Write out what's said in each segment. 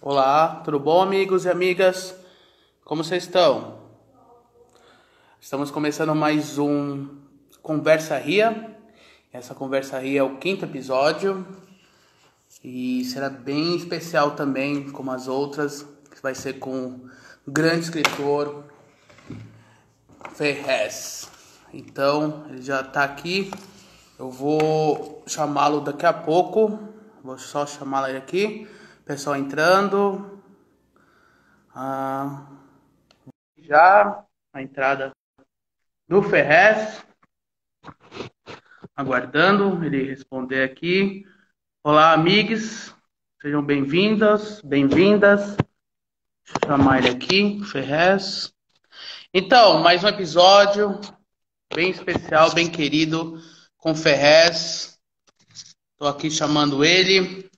Olá, tudo bom, amigos e amigas? Como vocês estão? Estamos começando mais um Conversa Ria. Essa Conversa Ria é o 5º episódio e será bem especial também, como as outras, que vai ser com o grande escritor Ferrez. Então, ele já está aqui. Eu vou chamá-lo daqui a pouco. Vou só chamá-lo aqui. Pessoal entrando. Já a entrada do Ferrez. Aguardando ele responder aqui. Olá, amigos. Sejam bem-vindas, bem-vindas. Deixa eu chamar ele aqui, Ferrez. Então, mais um episódio bem especial, bem querido, com Ferrez. Estou aqui chamando ele.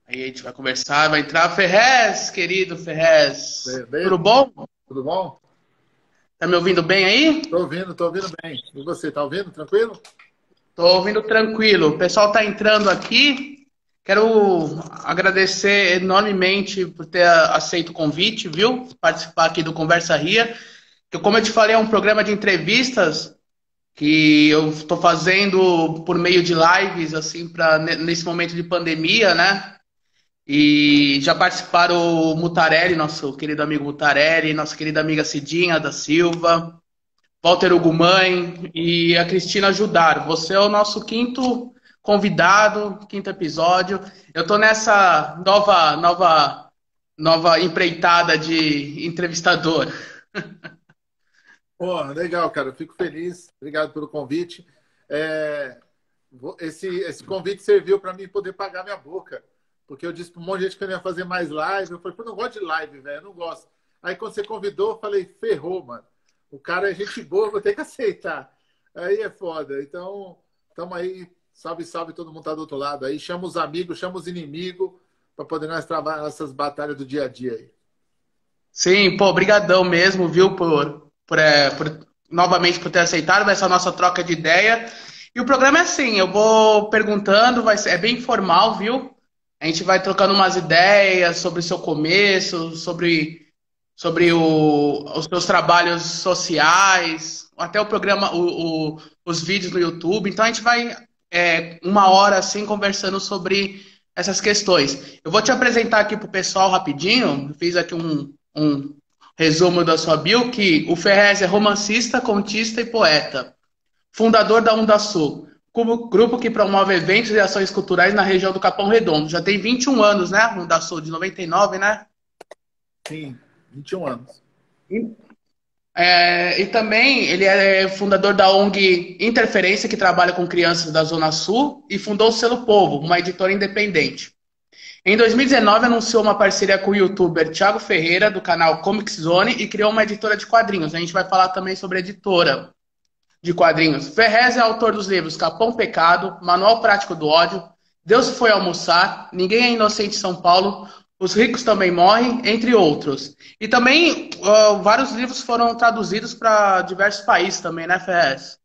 Aí a gente vai conversar, vai entrar. Ferrez, querido Ferrez. Tudo bom? Tudo bom? Tá me ouvindo bem aí? Tô ouvindo bem. E você, tá ouvindo? Tranquilo? Tô ouvindo tranquilo. O pessoal tá entrando aqui. Quero agradecer enormemente por ter aceito o convite, viu? Participar aqui do Conversa Ria. Que, como eu te falei, é um programa de entrevistas que eu estou fazendo por meio de lives, assim, nesse momento de pandemia, né? E já participaram o Mutarelli, nosso querido amigo Mutarelli, nossa querida amiga Cidinha da Silva, Walter Ugumãe e a Cristina Judar. Você é o nosso 5º convidado, 5º episódio. Eu tô nessa nova empreitada de entrevistador. Pô, legal, cara. Eu fico feliz. Obrigado pelo convite. É, esse convite serviu para mim poder pagar minha boca. Porque eu disse para um monte de gente que eu não ia fazer mais live. Eu falei, pô, eu não gosto de live, velho. Eu não gosto. Aí quando você convidou, eu falei, ferrou, mano. O cara é gente boa, vou ter que aceitar. Aí é foda. Então, estamos aí. Salve, salve, todo mundo tá do outro lado. Aí chama os amigos, chama os inimigos para poder nós travar essas batalhas do dia a dia aí. Sim, pô, brigadão mesmo, viu, novamente por ter aceitado essa nossa troca de ideia. E o programa é assim, eu vou perguntando, é bem informal, viu? A gente vai trocando umas ideias sobre o seu começo, os seus trabalhos sociais, até o programa, os vídeos no YouTube. Então a gente vai 1 hora assim conversando sobre essas questões. Eu vou te apresentar aqui pro pessoal rapidinho. Eu fiz aqui um resumo da sua bio, que o Ferrez é romancista, contista e poeta. Fundador da Undasul, grupo que promove eventos e ações culturais na região do Capão Redondo. Já tem 21 anos, né? Undasul, de 99, né? Sim, 21 anos. E também ele é fundador da ONG Interferência, que trabalha com crianças da Zona Sul, e fundou o Selo Povo, uma editora independente. Em 2019, anunciou uma parceria com o youtuber Thiago Ferreira, do canal Comic Zone, e criou uma editora de quadrinhos. A gente vai falar também sobre a editora de quadrinhos. Ferrez é autor dos livros Capão Pecado, Manual Prático do Ódio, Deus foi almoçar, Ninguém é Inocente em São Paulo, Os Ricos Também Morrem, entre outros. E também vários livros foram traduzidos para diversos países também, né, Ferrez?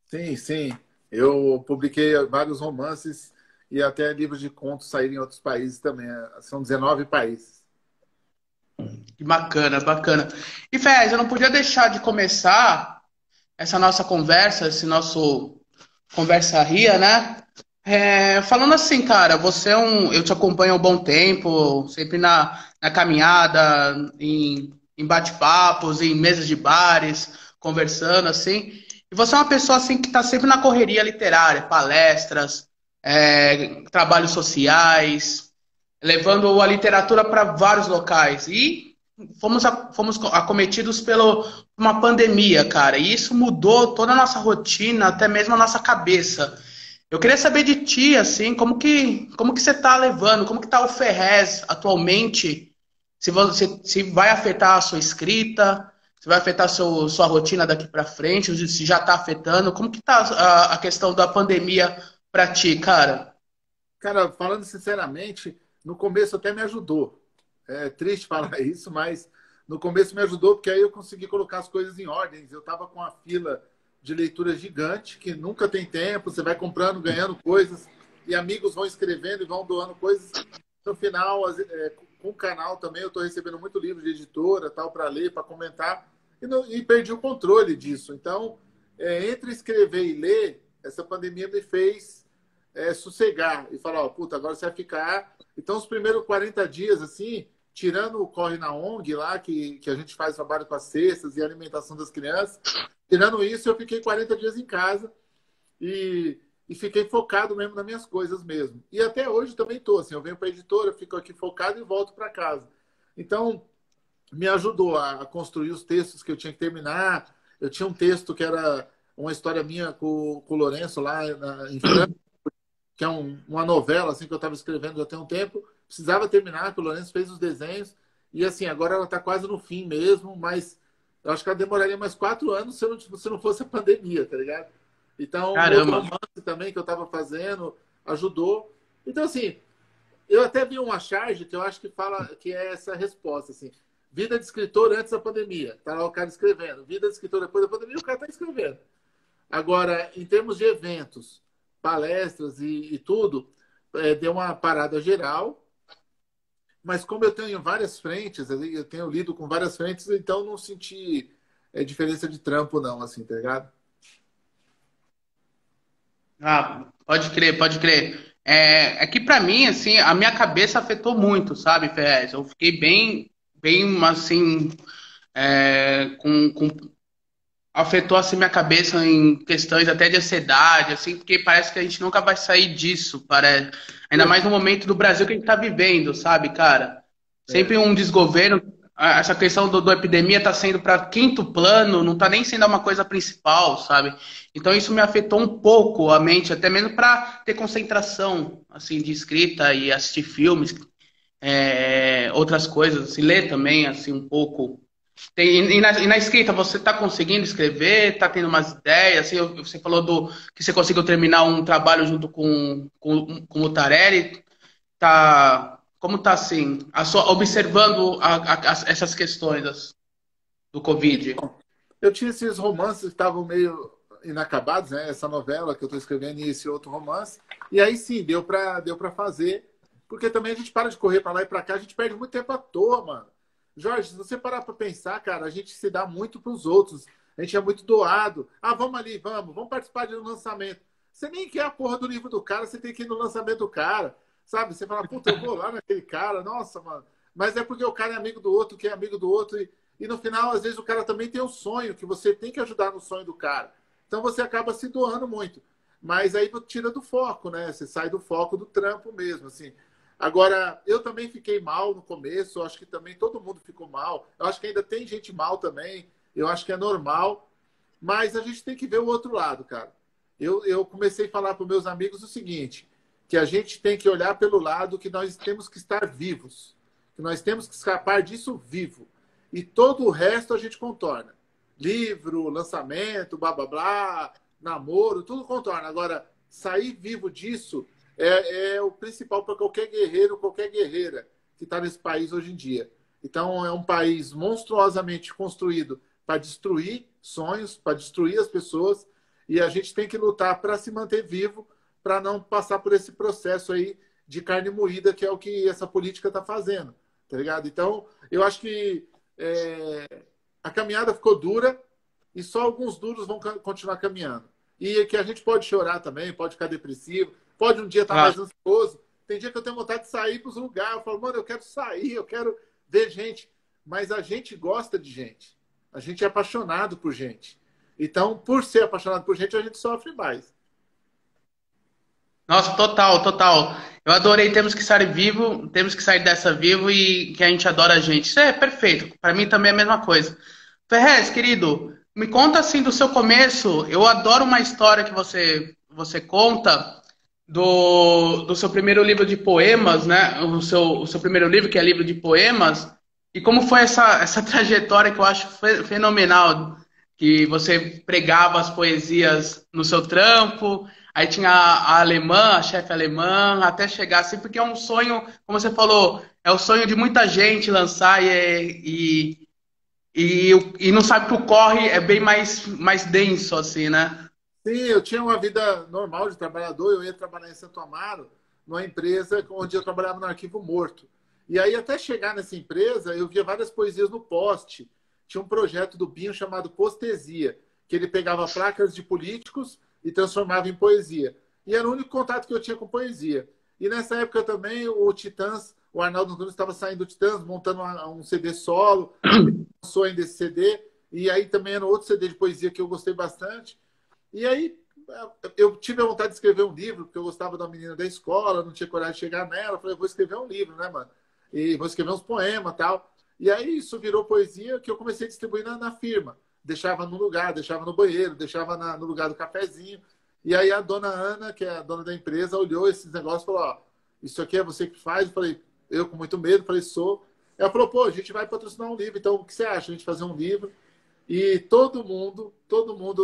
Sim, sim. Eu publiquei vários romances e até livros de contos saíram em outros países também. São 19 países. Que bacana, bacana. E Ferrez, eu não podia deixar de começar essa nossa conversa, esse nosso Conversa Ria, né? Falando assim, cara, eu te acompanho há um bom tempo, sempre na caminhada, em bate-papos, em mesas de bares, conversando, assim. E você é uma pessoa, assim, que está sempre na correria literária, palestras, trabalhos sociais, levando a literatura para vários locais. E fomos acometidos pela uma pandemia, cara. E isso mudou toda a nossa rotina, até mesmo a nossa cabeça. Eu queria saber de ti, assim, como que você está levando, como que está o Ferrez atualmente, se vai afetar a sua escrita, se vai afetar sua rotina daqui para frente, se já está afetando, como que está a questão da pandemia para ti, cara? Cara, falando sinceramente, no começo até me ajudou. É triste falar isso, mas no começo me ajudou porque aí eu consegui colocar as coisas em ordens. Eu estava com uma fila de leitura gigante, que nunca tem tempo, você vai comprando, ganhando coisas, e amigos vão escrevendo e vão doando coisas. no final, com o canal também, eu estou recebendo muito livro de editora, tal, para ler, para comentar, e perdi o controle disso. Então, entre escrever e ler, essa pandemia me fez sossegar e falar, ó, puta, agora você vai ficar. Então, os primeiros 40 dias, assim, tirando o Corre na ONG lá, que a gente faz trabalho com as cestas e alimentação das crianças, tirando isso, eu fiquei 40 dias em casa e fiquei focado mesmo nas minhas coisas mesmo. E até hoje também estou, assim, eu venho para a editora, fico aqui focado e volto para casa. Então, me ajudou a construir os textos que eu tinha que terminar. Eu tinha um texto que era uma história minha com o Lourenço lá em França, que é uma novela assim que eu estava escrevendo já tem um tempo. Precisava terminar, que o Lourenço fez os desenhos. E assim, agora ela está quase no fim mesmo, mas eu acho que ela demoraria mais 4 anos se não fosse a pandemia, tá ligado? Então, um outro Caramba. romance também que eu estava fazendo ajudou. Então, assim, eu até vi uma charge que eu acho que fala que é essa resposta, assim. Vida de escritor antes da pandemia. Tá lá o cara escrevendo. Vida de escritor depois da pandemia, o cara tá escrevendo. Agora, em termos de eventos, palestras e tudo, deu uma parada geral. Mas como eu tenho várias frentes, eu tenho lido com várias frentes, então não senti diferença de trampo, não, assim, tá ligado? Ah, pode crer, pode crer. É que pra mim, assim, a minha cabeça afetou muito, sabe, Ferrez? Eu fiquei bem, assim, afetou assim minha cabeça em questões até de ansiedade, assim, porque parece que a gente nunca vai sair disso, parece. Ainda mais no momento do Brasil que a gente tá vivendo, sabe, cara? É. Sempre um desgoverno, essa questão do epidemia tá sendo para quinto plano, não tá nem sendo uma coisa principal, sabe? Então isso me afetou um pouco a mente, até mesmo para ter concentração, assim, de escrita e assistir filmes, outras coisas, assim, ler também, assim, um pouco. E na escrita, você está conseguindo escrever? Está tendo umas ideias? Assim, você falou que você conseguiu terminar um trabalho junto com o Tarelli. Como está assim, observando essas questões do Covid? Então, eu tinha esses romances que estavam meio inacabados, né? Essa novela que eu estou escrevendo e esse outro romance. E aí sim, deu para fazer. Porque também a gente para de correr para lá e para cá, a gente perde muito tempo à toa, mano. Jorge, se você parar para pensar, cara, a gente se dá muito para os outros. A gente é muito doado. Ah, vamos ali, vamos participar de um lançamento. Você nem quer a porra do livro do cara, você tem que ir no lançamento do cara. Sabe? Você fala, puta, eu vou lá naquele cara, nossa, mano. Mas é porque o cara é amigo do outro, que é amigo do outro. E no final, às vezes, o cara também tem um sonho, que você tem que ajudar no sonho do cara. Então você acaba se doando muito. Mas aí tira do foco, né? Você sai do foco do trampo mesmo, assim. Agora, eu também fiquei mal no começo, eu acho que também todo mundo ficou mal. Eu acho que ainda tem gente mal também, eu acho que é normal. Mas a gente tem que ver o outro lado, cara. Eu comecei a falar para meus amigos o seguinte, que a gente tem que olhar pelo lado que nós temos que estar vivos, que nós temos que escapar disso vivo. E todo o resto a gente contorna. Livro, lançamento, blá blá blá, namoro, tudo contorna. Agora, sair vivo disso é o principal para qualquer guerreiro, qualquer guerreira que está nesse país hoje em dia. Então, é um país monstruosamente construído para destruir sonhos, para destruir as pessoas, e a gente tem que lutar para se manter vivo, para não passar por esse processo aí de carne moída, que é o que essa política está fazendo, tá ligado? Então, eu acho que a caminhada ficou dura e só alguns duros vão continuar caminhando. E que a gente pode chorar também, pode ficar depressivo, pode um dia estar Claro. mais ansioso. Tem dia que eu tenho vontade de sair para os lugares. Eu falo, mano, eu quero sair, eu quero ver gente. Mas a gente gosta de gente. A gente é apaixonado por gente. Então, por ser apaixonado por gente, a gente sofre mais. Nossa, total, total. Eu adorei, temos que sair vivo, temos que sair dessa vivo e que a gente adora a gente. Isso é perfeito. Para mim também é a mesma coisa. Ferrez, querido, me conta assim do seu começo. Eu adoro uma história que você conta do seu primeiro livro de poemas, né? O seu primeiro livro, que é livro de poemas, e como foi essa trajetória que eu acho fenomenal, que você pregava as poesias no seu trampo, aí tinha a alemã, a chefe alemã, até chegar assim, porque é um sonho, como você falou, é o sonho de muita gente lançar e não sabe que o corre é bem mais denso, assim, né? Sim, eu tinha uma vida normal de trabalhador, eu ia trabalhar em Santo Amaro, numa empresa onde eu trabalhava no arquivo morto. E aí, até chegar nessa empresa, eu via várias poesias no poste. Tinha um projeto do Binho chamado Postesia, que ele pegava placas de políticos e transformava em poesia. E era o único contato que eu tinha com poesia. E nessa época também o Titãs, o Arnaldo Antunes estava saindo do Titãs, montando um CD solo, lançou ainda esse CD, e aí também era outro CD de poesia que eu gostei bastante. E aí eu tive a vontade de escrever um livro, porque eu gostava da menina da escola, não tinha coragem de chegar nela, falei, vou escrever um livro, né, mano? E vou escrever uns poemas e tal. E aí isso virou poesia que eu comecei a distribuir na firma. Deixava no lugar, deixava no banheiro, deixava no lugar do cafezinho. E aí a dona Ana, que é a dona da empresa, olhou esses negócios e falou, ó, isso aqui é você que faz? Eu falei, eu com muito medo, falei, sou. Ela falou, pô, a gente vai patrocinar um livro, então o que você acha? A gente fazer um livro. E todo mundo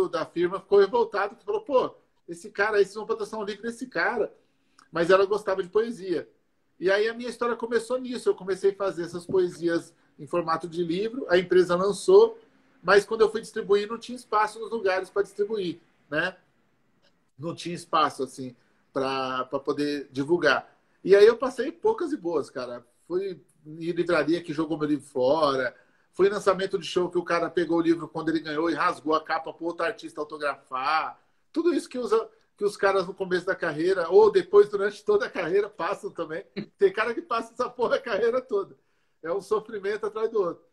da firma ficou revoltado, que falou, pô, esse cara aí, vocês vão patrocinar um livro desse cara. Mas ela gostava de poesia. E aí a minha história começou nisso. Eu comecei a fazer essas poesias em formato de livro, a empresa lançou, mas quando eu fui distribuir, não tinha espaço nos lugares para distribuir, né? Não tinha espaço, assim, para poder divulgar. E aí eu passei poucas e boas, cara. Fui em livraria que jogou meu livro fora, fui em lançamento de show que o cara pegou o livro quando ele ganhou e rasgou a capa para outro artista autografar. Tudo isso que os caras no começo da carreira, ou depois, durante toda a carreira, passam também. Tem cara que passa essa porra a carreira toda. É um sofrimento atrás do outro.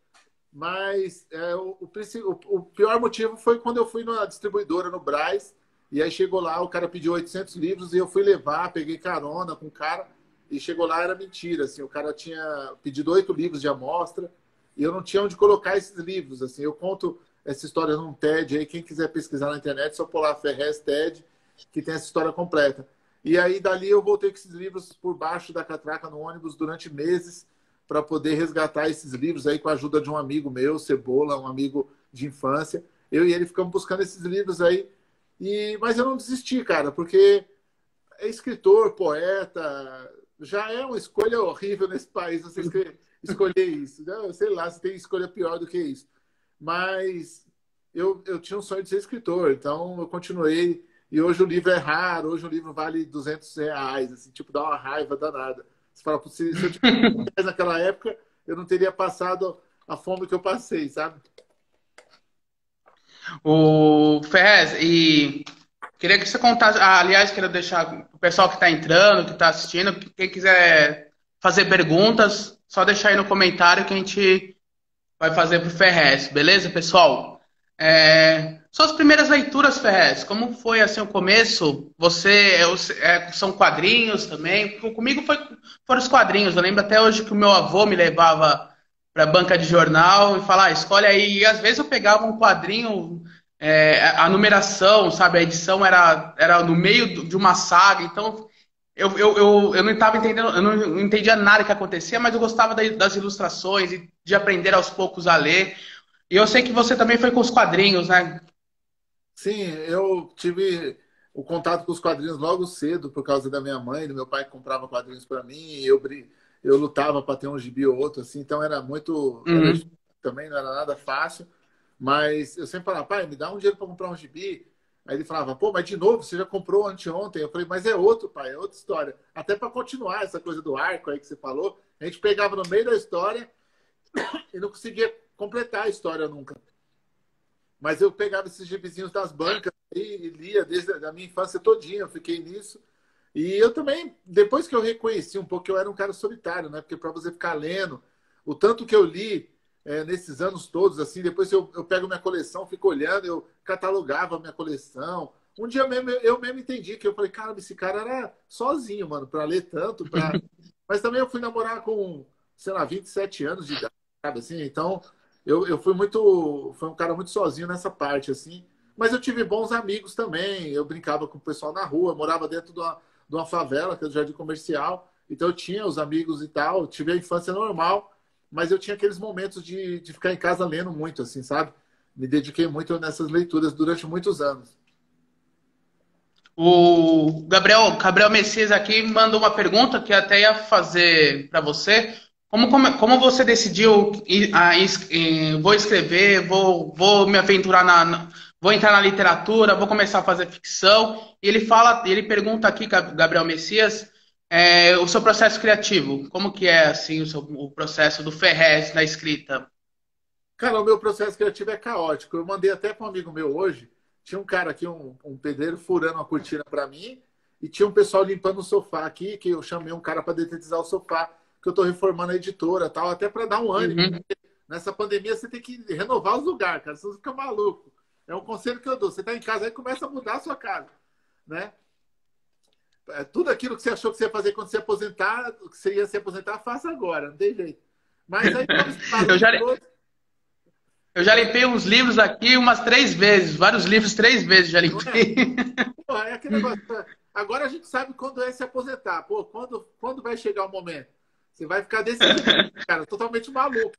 Mas o pior motivo foi quando eu fui na distribuidora, no Brás, e aí chegou lá, o cara pediu 800 livros e eu fui levar, peguei carona com o cara, e chegou lá, era mentira. Assim, o cara tinha pedido 8 livros de amostra e eu não tinha onde colocar esses livros. Assim, eu conto essa história num TED aí, quem quiser pesquisar na internet, só pôr lá Ferrez TED, que tem essa história completa. E aí, dali, eu voltei com esses livros por baixo da catraca no ônibus durante meses para poder resgatar esses livros aí com a ajuda de um amigo meu, Cebola, um amigo de infância. Eu e ele ficamos buscando esses livros aí. Mas eu não desisti, cara, porque é escritor, poeta, já é uma escolha horrível nesse país você escolher isso. Né? Sei lá, se tem escolha pior do que isso. Mas eu tinha um sonho de ser escritor, então eu continuei. E hoje o livro é raro, hoje o livro vale R$ 200, assim, tipo, dá uma raiva danada. Você fala, se eu tivesse naquela época, eu não teria passado a fome que eu passei, sabe? O Ferrez, e queria que você contasse. Aliás, quero deixar o pessoal que está entrando, que está assistindo, quem quiser fazer perguntas, só deixar aí no comentário que a gente vai fazer pro Ferrez, beleza, pessoal? Suas primeiras leituras, Ferrez, como foi assim o começo? São quadrinhos também? Comigo foram os quadrinhos. Eu lembro até hoje que o meu avô me levava para banca de jornal e falava, escolhe aí. E às vezes eu pegava um quadrinho, a numeração, sabe, a edição era no meio de uma saga, então eu não estava entendendo, eu não entendia nada que acontecia, mas eu gostava das ilustrações e de aprender aos poucos a ler. E eu sei que você também foi com os quadrinhos, né? Sim, eu tive o contato com os quadrinhos logo cedo, por causa da minha mãe, do meu pai que comprava quadrinhos para mim, e eu lutava para ter um gibi ou outro, assim, então era muito. Era Uhum. difícil também, não era nada fácil, mas eu sempre falava, pai, me dá um dinheiro para comprar um gibi. Aí ele falava, pô, mas de novo, você já comprou anteontem? Eu falei, mas é outro, pai, é outra história. Até para continuar essa coisa do arco aí que você falou, a gente pegava no meio da história e não conseguia completar a história nunca. Mas eu pegava esses gibizinhos das bancas e lia desde a minha infância todinha, eu fiquei nisso. E eu também, depois que eu reconheci um pouco que eu era um cara solitário, né? Porque para você ficar lendo, o tanto que eu li nesses anos todos, assim, depois eu pego minha coleção, fico olhando, eu catalogava a minha coleção. Um dia eu mesmo entendi que eu falei, cara, esse cara era sozinho, mano, para ler tanto. Mas também eu fui namorar com, sei lá, 27 anos de idade, sabe assim? Então, eu fui um cara muito sozinho nessa parte, assim. Mas eu tive bons amigos também. Eu brincava com o pessoal na rua, morava dentro de uma favela, que é o Jardim Comercial. Então eu tinha os amigos e tal. Tive a infância normal, mas eu tinha aqueles momentos de ficar em casa lendo muito, assim, sabe? Me dediquei muito nessas leituras durante muitos anos. O Gabriel Messias aqui mandou uma pergunta que eu até ia fazer para você. Como você decidiu vou escrever, vou me aventurar vou entrar na literatura, vou começar a fazer ficção? E ele pergunta aqui, Gabriel Messias, o seu processo criativo. Como que é assim o processo do Ferrez na escrita? Cara, o meu processo criativo é caótico. Eu mandei até para um amigo meu hoje. Tinha um cara aqui, um pedreiro, furando uma cortina para mim. E tinha um pessoal limpando o sofá aqui, que eu chamei um cara para detetizar o sofá, que eu estou reformando a editora tal, até para dar um ânimo. Uhum. Nessa pandemia você tem que renovar os lugares, cara. Senão você fica maluco. É um conselho que eu dou. Você está em casa aí começa a mudar a sua casa, né? Tudo aquilo que você achou que você ia fazer quando se aposentar, que você ia se aposentar, faça agora, não tem jeito. Mas aí quando esse Eu barulho já, todo, eu já limpei uns livros aqui umas 3 vezes. Vários livros 3 vezes já não é? limpei. Porra, é aquele negócio. Agora a gente sabe quando é se aposentar. Pô, quando vai chegar o momento? Você vai ficar desse jeito, cara, totalmente maluco.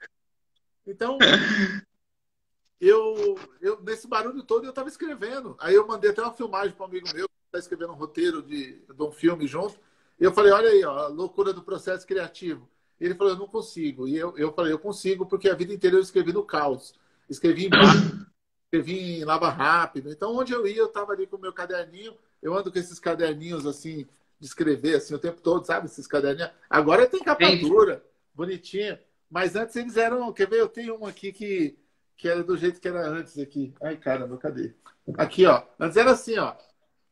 Então, nesse barulho todo, eu estava escrevendo. Aí eu mandei até uma filmagem para um amigo meu, que está escrevendo um roteiro de um filme junto. E eu falei, olha aí, ó, a loucura do processo criativo. E ele falou, eu não consigo. E eu falei, eu consigo, porque a vida inteira eu escrevi no caos. Escrevi em bar, escrevi em lava rápido. Então, onde eu ia, eu estava ali com o meu caderninho. Eu ando com esses caderninhos, assim, de escrever, assim, o tempo todo, sabe? Esses caderninhos. Agora tem capa Sim. dura, bonitinho. Mas antes eles eram... Quer ver? Eu tenho um aqui que era do jeito que era antes aqui. Ai, caramba, cadê? Aqui, ó. Antes era assim, ó.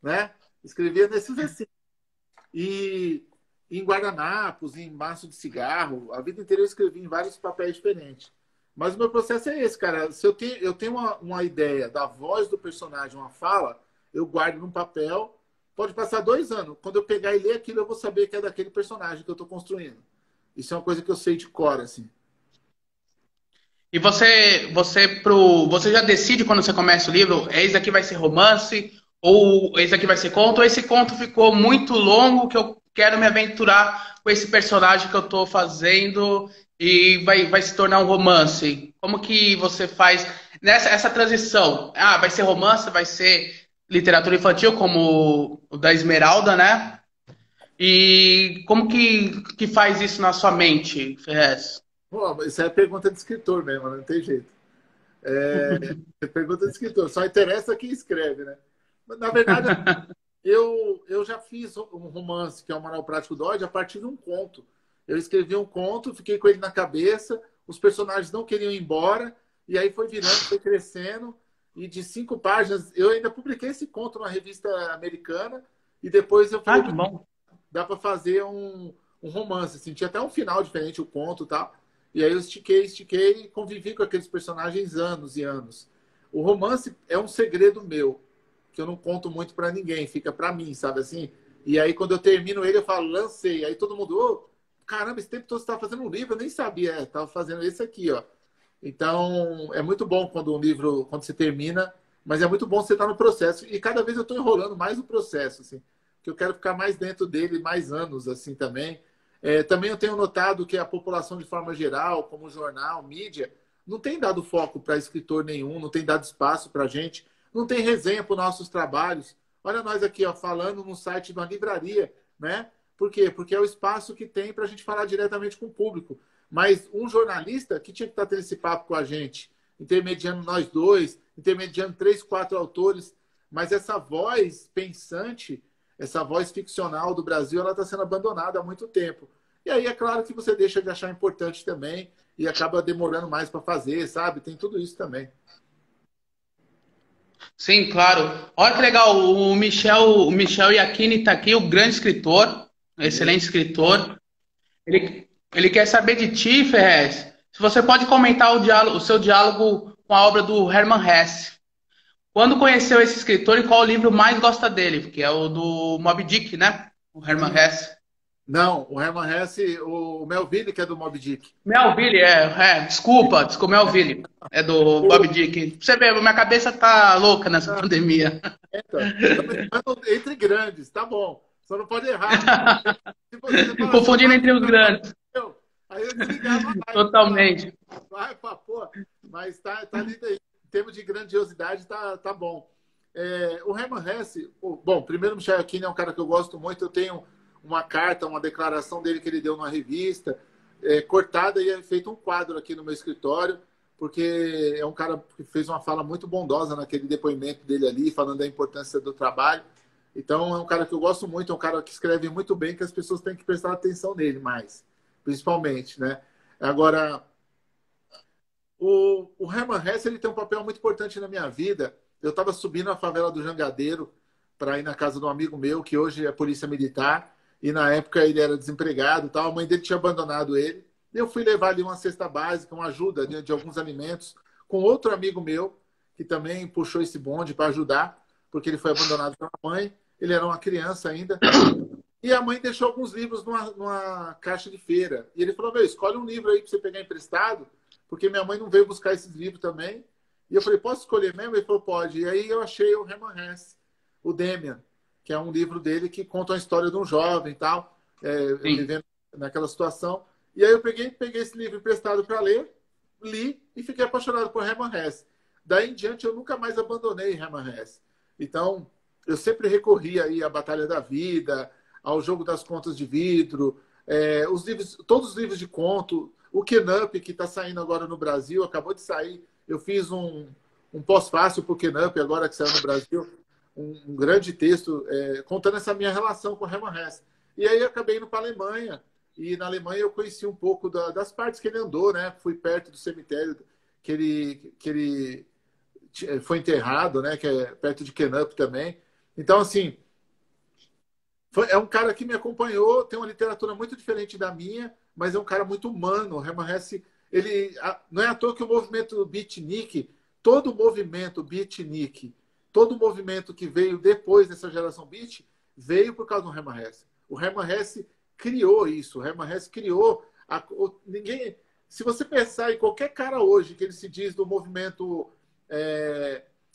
Né? Escrevia nesses assim. E em guardanapos, em maço de cigarro. A vida inteira eu escrevi em vários papéis diferentes. Mas o meu processo é esse, cara. Se eu tenho uma ideia da voz do personagem, uma fala, eu guardo num papel. Pode passar 2 anos. Quando eu pegar e ler aquilo, eu vou saber que é daquele personagem que eu estou construindo. Isso é uma coisa que eu sei de cor, assim. E você já decide quando você começa o livro, esse aqui vai ser romance, ou esse aqui vai ser conto, ou esse conto ficou muito longo que eu quero me aventurar com esse personagem que eu estou fazendo e vai se tornar um romance. Como que você faz essa transição? Ah, vai ser romance, vai ser literatura infantil, como o da Esmeralda, né? E como que faz isso na sua mente, Ferrez? Pô, isso é pergunta de escritor mesmo, né? Não tem jeito. É pergunta de escritor. Só interessa quem escreve, né? Mas, na verdade, eu já fiz um romance, que é o Manual Prático Dodge, a partir de um conto. Eu escrevi um conto, fiquei com ele na cabeça, os personagens não queriam ir embora, e aí foi virando, foi crescendo, e de 5 páginas, eu ainda publiquei esse conto numa revista americana, e depois eu Ah, falei, que bom. dá para fazer um romance, assim, tinha até um final diferente, o conto e tal. E aí eu estiquei e convivi com aqueles personagens anos e anos. O romance é um segredo meu, que eu não conto muito para ninguém, fica para mim, sabe assim? E aí quando eu termino ele, eu falo, lancei. Aí todo mundo, ô, caramba, esse tempo todo você estava fazendo um livro, eu nem sabia, estava fazendo esse aqui, ó. Então, é muito bom quando um livro, quando você termina, mas é muito bom você estar no processo. E cada vez eu estou enrolando mais o processo, assim, que eu quero ficar mais dentro dele mais anos, assim, também. Também eu tenho notado que a população, de forma geral, como jornal, mídia, não tem dado foco para escritor nenhum, não tem dado espaço para gente, não tem resenha para os nossos trabalhos. Olha nós aqui, ó, falando no site de uma livraria, né? Por quê? Porque é o espaço que tem para a gente falar diretamente com o público. Mas um jornalista que tinha que estar tendo esse papo com a gente, intermediando nós dois, intermediando 3, 4 autores, mas essa voz pensante, essa voz ficcional do Brasil, ela está sendo abandonada há muito tempo. E aí é claro que você deixa de achar importante também e acaba demorando mais para fazer, sabe? Tem tudo isso também. Sim, claro. Olha que legal, o Michel Iacchini está aqui, o grande escritor, um excelente escritor. Ele quer saber de ti, Ferrez, se você pode comentar o seu diálogo com a obra do Hermann Hesse. Quando conheceu esse escritor e qual livro mais gosta dele? Que é o do Moby Dick, né? O Hermann Hum. Hesse. Não, o Herman Hesse, o Melville, que é do Moby Dick. Melville, desculpa, Melville. É do Moby Dick. Você vê, minha cabeça tá louca nessa pandemia. Então, estamos entre grandes, tá bom. Só não pode errar. Se você falar só Confundindo mais entre os grandes. aí eu desligava a live. Totalmente. Vai pra porra. Mas tá ali daí. Em termos de grandiosidade, tá bom. O Hermann Hesse, bom, primeiro o Michel Aquino é um cara que eu gosto muito. Eu tenho uma carta, uma declaração dele que ele deu numa revista, cortada e é feito um quadro aqui no meu escritório, porque é um cara que fez uma fala muito bondosa naquele depoimento dele ali, falando da importância do trabalho. Então, é um cara que eu gosto muito, é um cara que escreve muito bem, que as pessoas têm que prestar atenção nele mais, principalmente, né? Agora, o Herman Hesse, ele tem um papel muito importante na minha vida. Eu estava subindo a favela do Jangadeiro para ir na casa de um amigo meu, que hoje é polícia militar, e na época ele era desempregado e tal, a mãe dele tinha abandonado ele. Eu fui levar ali uma cesta básica, uma ajuda de alguns alimentos, com outro amigo meu, que também puxou esse bonde para ajudar, porque ele foi abandonado pela mãe, ele era uma criança ainda. E a mãe deixou alguns livros numa caixa de feira. E ele falou, meu, escolhe um livro aí para você pegar emprestado, porque minha mãe não veio buscar esses livros também. E eu falei, posso escolher mesmo? Ele falou, pode. E aí eu achei o Herman Hesse, o Demian, que é um livro dele que conta a história de um jovem e tal, Sim. vivendo naquela situação. E aí eu peguei esse livro emprestado para ler, li e fiquei apaixonado por Herman Hesse. Daí em diante eu nunca mais abandonei Herman Hesse. Então, eu sempre recorri aí à Batalha da Vida, ao Jogo das Contas de Vidro, os livros, todos os livros de conto, o Kenup, que está saindo agora no Brasil, acabou de sair. Eu fiz um pós-fácil para o Kenup, agora que saiu no Brasil, um grande texto contando essa minha relação com o Hermann Hesse. E aí eu acabei indo para a Alemanha, e na Alemanha eu conheci um pouco das partes que ele andou, né? Fui perto do cemitério que ele foi enterrado, né? Que é perto de Kenup também. Então, assim, é um cara que me acompanhou, tem uma literatura muito diferente da minha, mas é um cara muito humano. O Hermann Hesse, não é à toa que o movimento beatnik, todo o movimento beatnik, todo o movimento que veio depois dessa geração beat, veio por causa do Hermann Hesse. O Hermann Hesse criou isso. O Hermann Hesse criou... ninguém... Se você pensar em qualquer cara hoje que ele se diz do movimento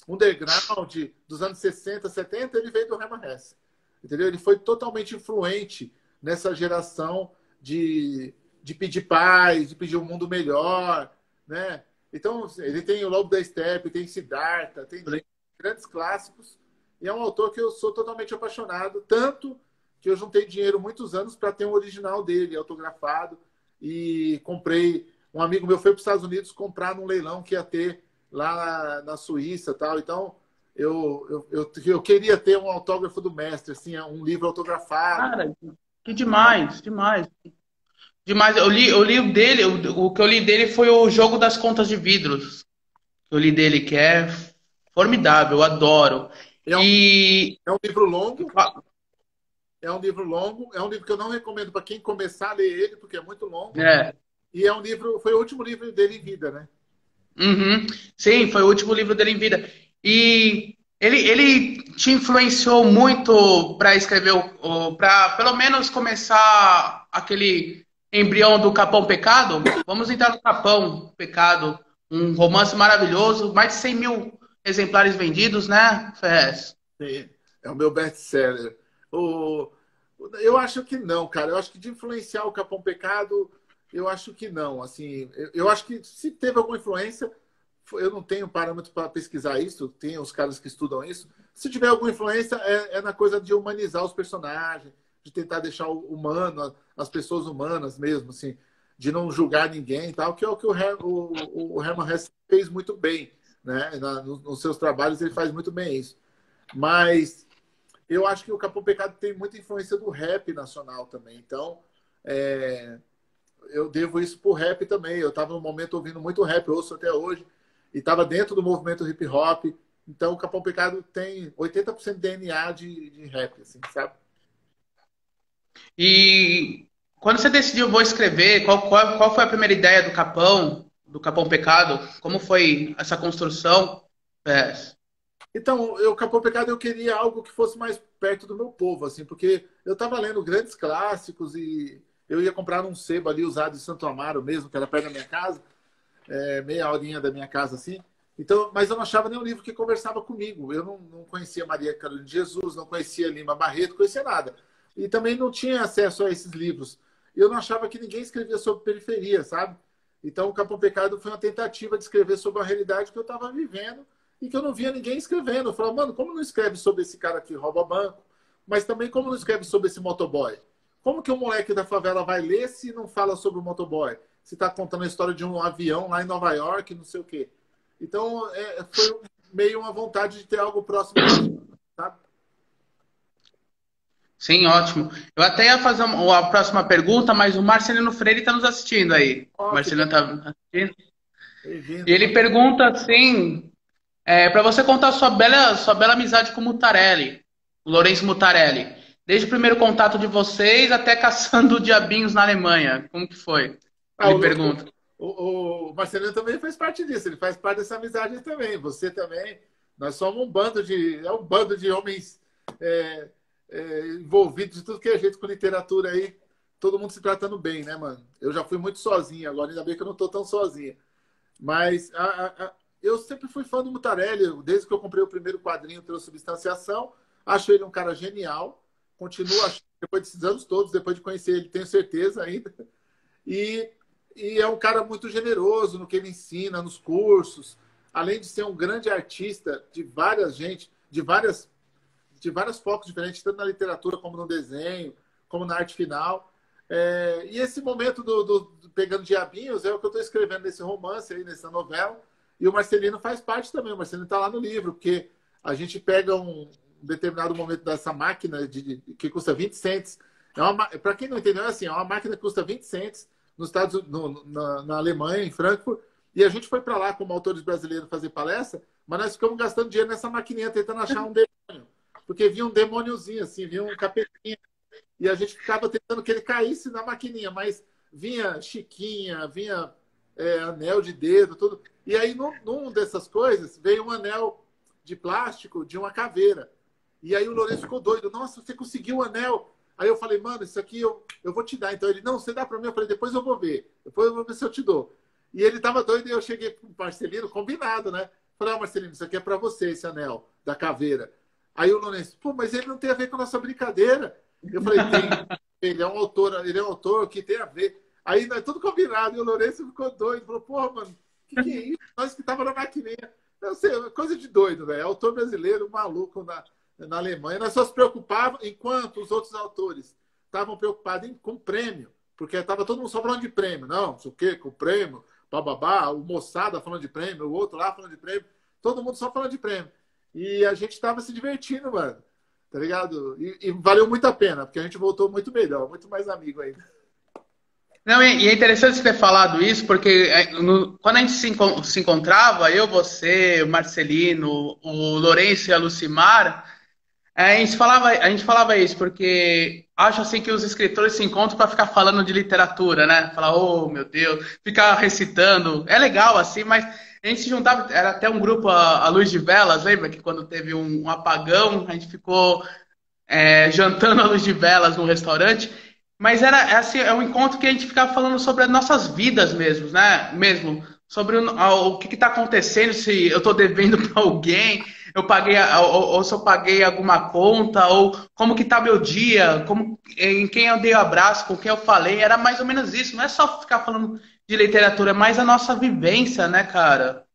underground dos anos 60, 70, ele veio do Hermann Hesse. Entendeu? Ele foi totalmente influente nessa geração de pedir paz, de pedir um mundo melhor, né? Então, ele tem o Lobo da Steppe, tem Siddhartha, tem grandes clássicos, e é um autor que eu sou totalmente apaixonado, tanto que eu juntei dinheiro muitos anos para ter um original dele, autografado, e comprei, um amigo meu foi para os Estados Unidos comprar num leilão que ia ter lá na Suíça e tal, então eu queria ter um autógrafo do mestre, assim, um livro autografado. Cara, que demais, demais. Demais. Eu li o dele, o que eu li dele foi o Jogo das Contas de Vidros. Que eu li dele, que é formidável, eu adoro. É um, E. é um livro longo, é um livro que eu não recomendo para quem começar a ler ele, porque é muito longo. É, E é um livro, foi o último livro dele em vida, né? uhum. Sim, foi o último livro dele em vida. E ele te influenciou muito para escrever, para pelo menos começar aquele embrião do Capão Pecado? Vamos entrar no Capão Pecado, um romance maravilhoso, mais de 100 mil exemplares vendidos, né, Ferrez? Sim, é o meu best-seller. Eu acho que não, cara. Eu acho que de influenciar o Capão Pecado, eu acho que não. Assim, eu acho que se teve alguma influência, eu não tenho parâmetro para pesquisar isso, tem os caras que estudam isso. Se tiver alguma influência, é na coisa de humanizar os personagens, de tentar deixar o humano, as pessoas humanas mesmo, assim, de não julgar ninguém e tal, que é o que o Herman Hesse fez muito bem, né? Nos seus trabalhos ele faz muito bem isso. Mas eu acho que o Capão Pecado tem muita influência do rap nacional também. Então, é, eu devo isso pro rap também. Eu estava no momento ouvindo muito rap, eu ouço até hoje, e estava dentro do movimento hip hop. Então, o Capão Pecado tem 80% de DNA de rap, assim, sabe? E quando você decidiu, vou escrever, qual foi a primeira ideia do Capão Pecado? Como foi essa construção? Ferrez? Então, o Capão Pecado eu queria algo que fosse mais perto do meu povo, assim, porque eu estava lendo grandes clássicos e eu ia comprar um sebo ali usado em Santo Amaro mesmo, que era perto da minha casa, meia horinha da minha casa, assim. Então, mas eu não achava nenhum livro que conversava comigo. Eu não conhecia Maria Carolina de Jesus, não conhecia Lima Barreto, não conhecia nada. E também não tinha acesso a esses livros. E eu não achava que ninguém escrevia sobre periferia, sabe? Então, o Capão Pecado foi uma tentativa de escrever sobre a realidade que eu estava vivendo e que eu não via ninguém escrevendo. Eu falava, mano, como não escreve sobre esse cara que rouba banco? Mas também como não escreve sobre esse motoboy? Como que um moleque da favela vai ler se não fala sobre o motoboy? Se está contando a história de um avião lá em Nova York, não sei o quê. Então, foi meio uma vontade de ter algo próximo disso, sabe? Sim, ótimo. Eu até ia fazer a próxima pergunta, mas o Marcelino Freire está nos assistindo aí. O Ó, que bom. Marcelino está assistindo. E Bem-vindo, ele mano. pergunta assim, para você contar sua bela amizade com o Mutarelli, o Lourenço Mutarelli. Desde o primeiro contato de vocês até caçando diabinhos na Alemanha. Como que foi? Ah, Ele pergunta. o Marcelino também faz parte disso, ele faz parte dessa amizade também. Você também. Nós somos um bando de. É um bando de homens é, envolvidos de tudo que é jeito com literatura aí. Todo mundo se tratando bem, né, mano? Eu já fui muito sozinho, agora ainda bem que eu não tô tão sozinho. Mas eu sempre fui fã do Mutarelli, desde que eu comprei o primeiro quadrinho, Transubstanciação. Acho ele um cara genial. Continuo achando, depois desses anos todos, depois de conhecer ele, tenho certeza ainda. E, e é um cara muito generoso no que ele ensina, nos cursos. Além de ser um grande artista de várias gente, de vários focos diferentes, tanto na literatura como no desenho, como na arte final. E esse momento do Pegando Diabinhos é o que eu estou escrevendo nesse romance aí, nessa novela. E o Marcelino faz parte também. O Marcelino está lá no livro, porque a gente pega um determinado momento dessa máquina que custa 20 cents. Para quem não entendeu, é assim, é uma máquina que custa 20 cents nos Estados, na Alemanha, em Frankfurt. E a gente foi para lá como autores brasileiros fazer palestra, mas nós ficamos gastando dinheiro nessa maquininha tentando achar um demônio. Porque vinha um demôniozinho, assim, vinha um capetinha e a gente ficava tentando que ele caísse na maquininha, mas vinha chiquinha, vinha anel de dedo, tudo. E aí, num dessas coisas, veio um anel de plástico de uma caveira. E aí o Lourenço ficou doido. Nossa, você conseguiu o anel. Aí eu falei, mano, isso aqui eu vou te dar. Então ele, não, você dá para mim? Eu falei, depois eu vou ver. Depois eu vou ver se eu te dou. E ele tava doido e eu cheguei com o Marcelino, combinado, né? Falei, ó, Marcelino, isso aqui é para você, esse anel da caveira. Aí o Lourenço, pô, mas ele não tem a ver com a nossa brincadeira. Eu falei, tem. Ele é um autor que tem a ver. Aí nós tudo combinado. E o Lourenço ficou doido. Falou, porra, mano, que é isso? Nós que tava na maquininha. Eu sei, coisa de doido, velho. Autor brasileiro, maluco na Alemanha. Nós só se preocupávamos, enquanto os outros autores estavam preocupados com prêmio. Porque estava todo mundo só falando de prêmio. Não, não sei o quê, com prêmio, bababá, o moçada falando de prêmio, o outro lá falando de prêmio. Todo mundo só falando de prêmio. E a gente estava se divertindo, mano. Tá ligado? E valeu muito a pena, porque a gente voltou muito melhor, muito mais amigo ainda. Não, e é interessante você ter falado isso, porque quando a gente se encontrava, eu, você, o Marcelino, o Lourenço e a Lucimar, a gente falava isso, porque acho assim que os escritores se encontram para ficar falando de literatura, né? Falar, oh meu Deus, ficar recitando. É legal assim, mas a gente se juntava, era até um grupo, a Luz de Velas, lembra que quando teve um apagão, a gente ficou jantando à luz de velas no restaurante. Mas era assim, é um encontro que a gente ficava falando sobre as nossas vidas mesmo, né? Mesmo sobre o que está acontecendo, se eu estou devendo para alguém, eu paguei ou se eu paguei alguma conta, ou como que tá meu dia, como em quem eu dei o abraço, com quem eu falei, era mais ou menos isso. Não é só ficar falando de literatura, é mais a nossa vivência, né, cara?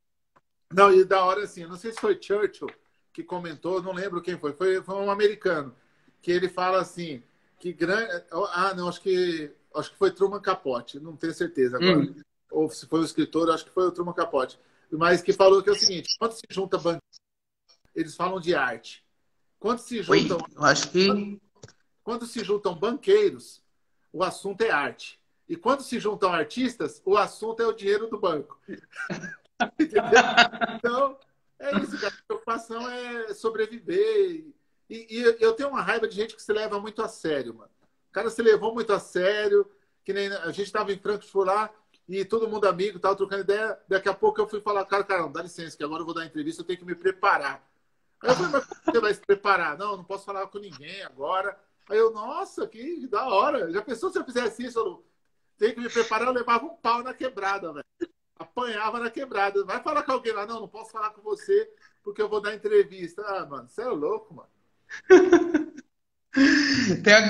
Não, e da hora assim, eu não sei se foi Churchill que comentou, não lembro quem foi, foi um americano, que ele fala assim, que grande. Ah, não, acho que foi Truman Capote, não tenho certeza agora. Hum. Ou se foi o escritor, acho que foi o Truman Capote. Mas que falou que é o seguinte: quando se junta eles falam de arte. Quando se juntam, Oi, eu acho que. quando se juntam banqueiros, o assunto é arte. E quando se juntam artistas, o assunto é o dinheiro do banco. Entendeu? Então, é isso, cara. A preocupação é sobreviver. E eu tenho uma raiva de gente que se leva muito a sério, mano. O cara se levou muito a sério, que nem a gente estava em Frankfurt lá, e todo mundo amigo, tava trocando ideia. Daqui a pouco eu fui falar, cara, dá licença, que agora eu vou dar entrevista, eu tenho que me preparar. Aí eu falei, mas como você vai se preparar? Não, não posso falar com ninguém agora. Aí eu, nossa, que da hora. Já pensou se eu fizesse isso? Eu tenho que me preparar, eu levava um pau na quebrada, velho. Apanhava na quebrada. Vai falar com alguém lá, não posso falar com você porque eu vou dar entrevista. Ah, mano, você é louco, mano.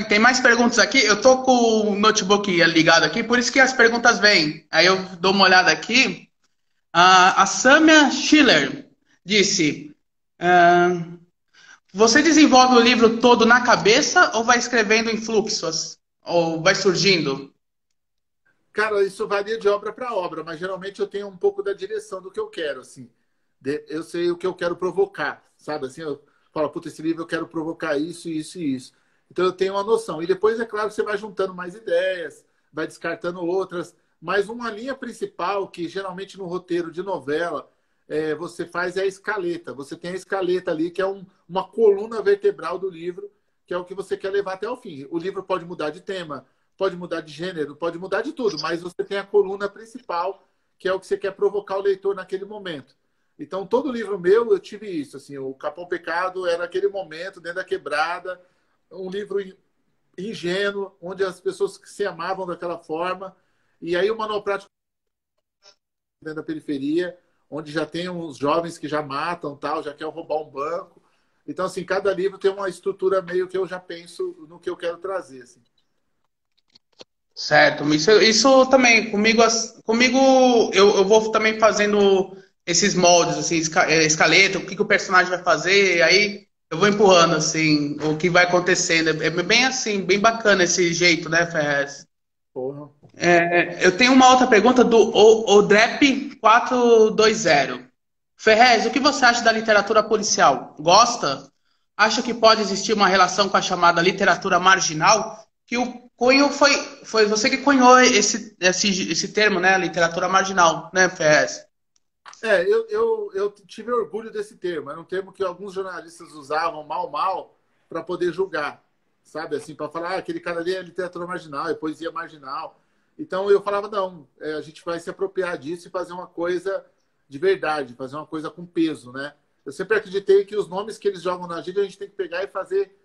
Tem mais perguntas aqui. Eu tô com o notebook ligado aqui, por isso que as perguntas vêm. Aí eu dou uma olhada aqui. A Samia Schiller disse: ah, Você desenvolve o livro todo na cabeça ou vai escrevendo em fluxos? Ou vai surgindo? Cara, isso varia de obra para obra, mas geralmente eu tenho um pouco da direção do que eu quero, assim. Eu sei o que eu quero provocar, sabe? Assim, eu falo, puta, esse livro eu quero provocar isso, isso e isso. Então eu tenho uma noção. E depois, é claro, você vai juntando mais ideias, vai descartando outras. Mas uma linha principal, que geralmente no roteiro de novela você faz é a escaleta. Você tem a escaleta ali, que é uma coluna vertebral do livro, que é o que você quer levar até o fim. O livro pode mudar de tema, pode mudar de gênero, pode mudar de tudo, mas você tem a coluna principal, que é o que você quer provocar o leitor naquele momento. Então, todo livro meu, eu tive isso. Assim, o Capão Pecado era aquele momento, dentro da quebrada, um livro ingênuo, onde as pessoas se amavam daquela forma. E aí o Manual Prático dentro da periferia, onde já tem uns jovens que já matam, tal, já querem roubar um banco. Então, assim, cada livro tem uma estrutura meio que eu já penso no que eu quero trazer. Assim. Certo. Isso também, comigo eu vou também fazendo esses moldes, assim, escaleta, o que, que o personagem vai fazer, aí eu vou empurrando, assim, o que vai acontecendo. É bem assim, bem bacana esse jeito, né, Ferrez? Porra. Eu tenho uma outra pergunta do Odrep 420. Ferrez, o que você acha da literatura policial? Gosta? Acha que pode existir uma relação com a chamada literatura marginal? Que o cunho foi você que cunhou esse termo, né? Literatura marginal, né, Ferrez? Eu tive orgulho desse termo. Era um termo que alguns jornalistas usavam mal para poder julgar, sabe? Assim, para falar, aquele cara ali é literatura marginal, é poesia marginal. Então eu falava, não, a gente vai se apropriar disso e fazer uma coisa de verdade, fazer uma coisa com peso, né? Eu sempre acreditei que os nomes que eles jogam na gíria a gente tem que pegar e fazer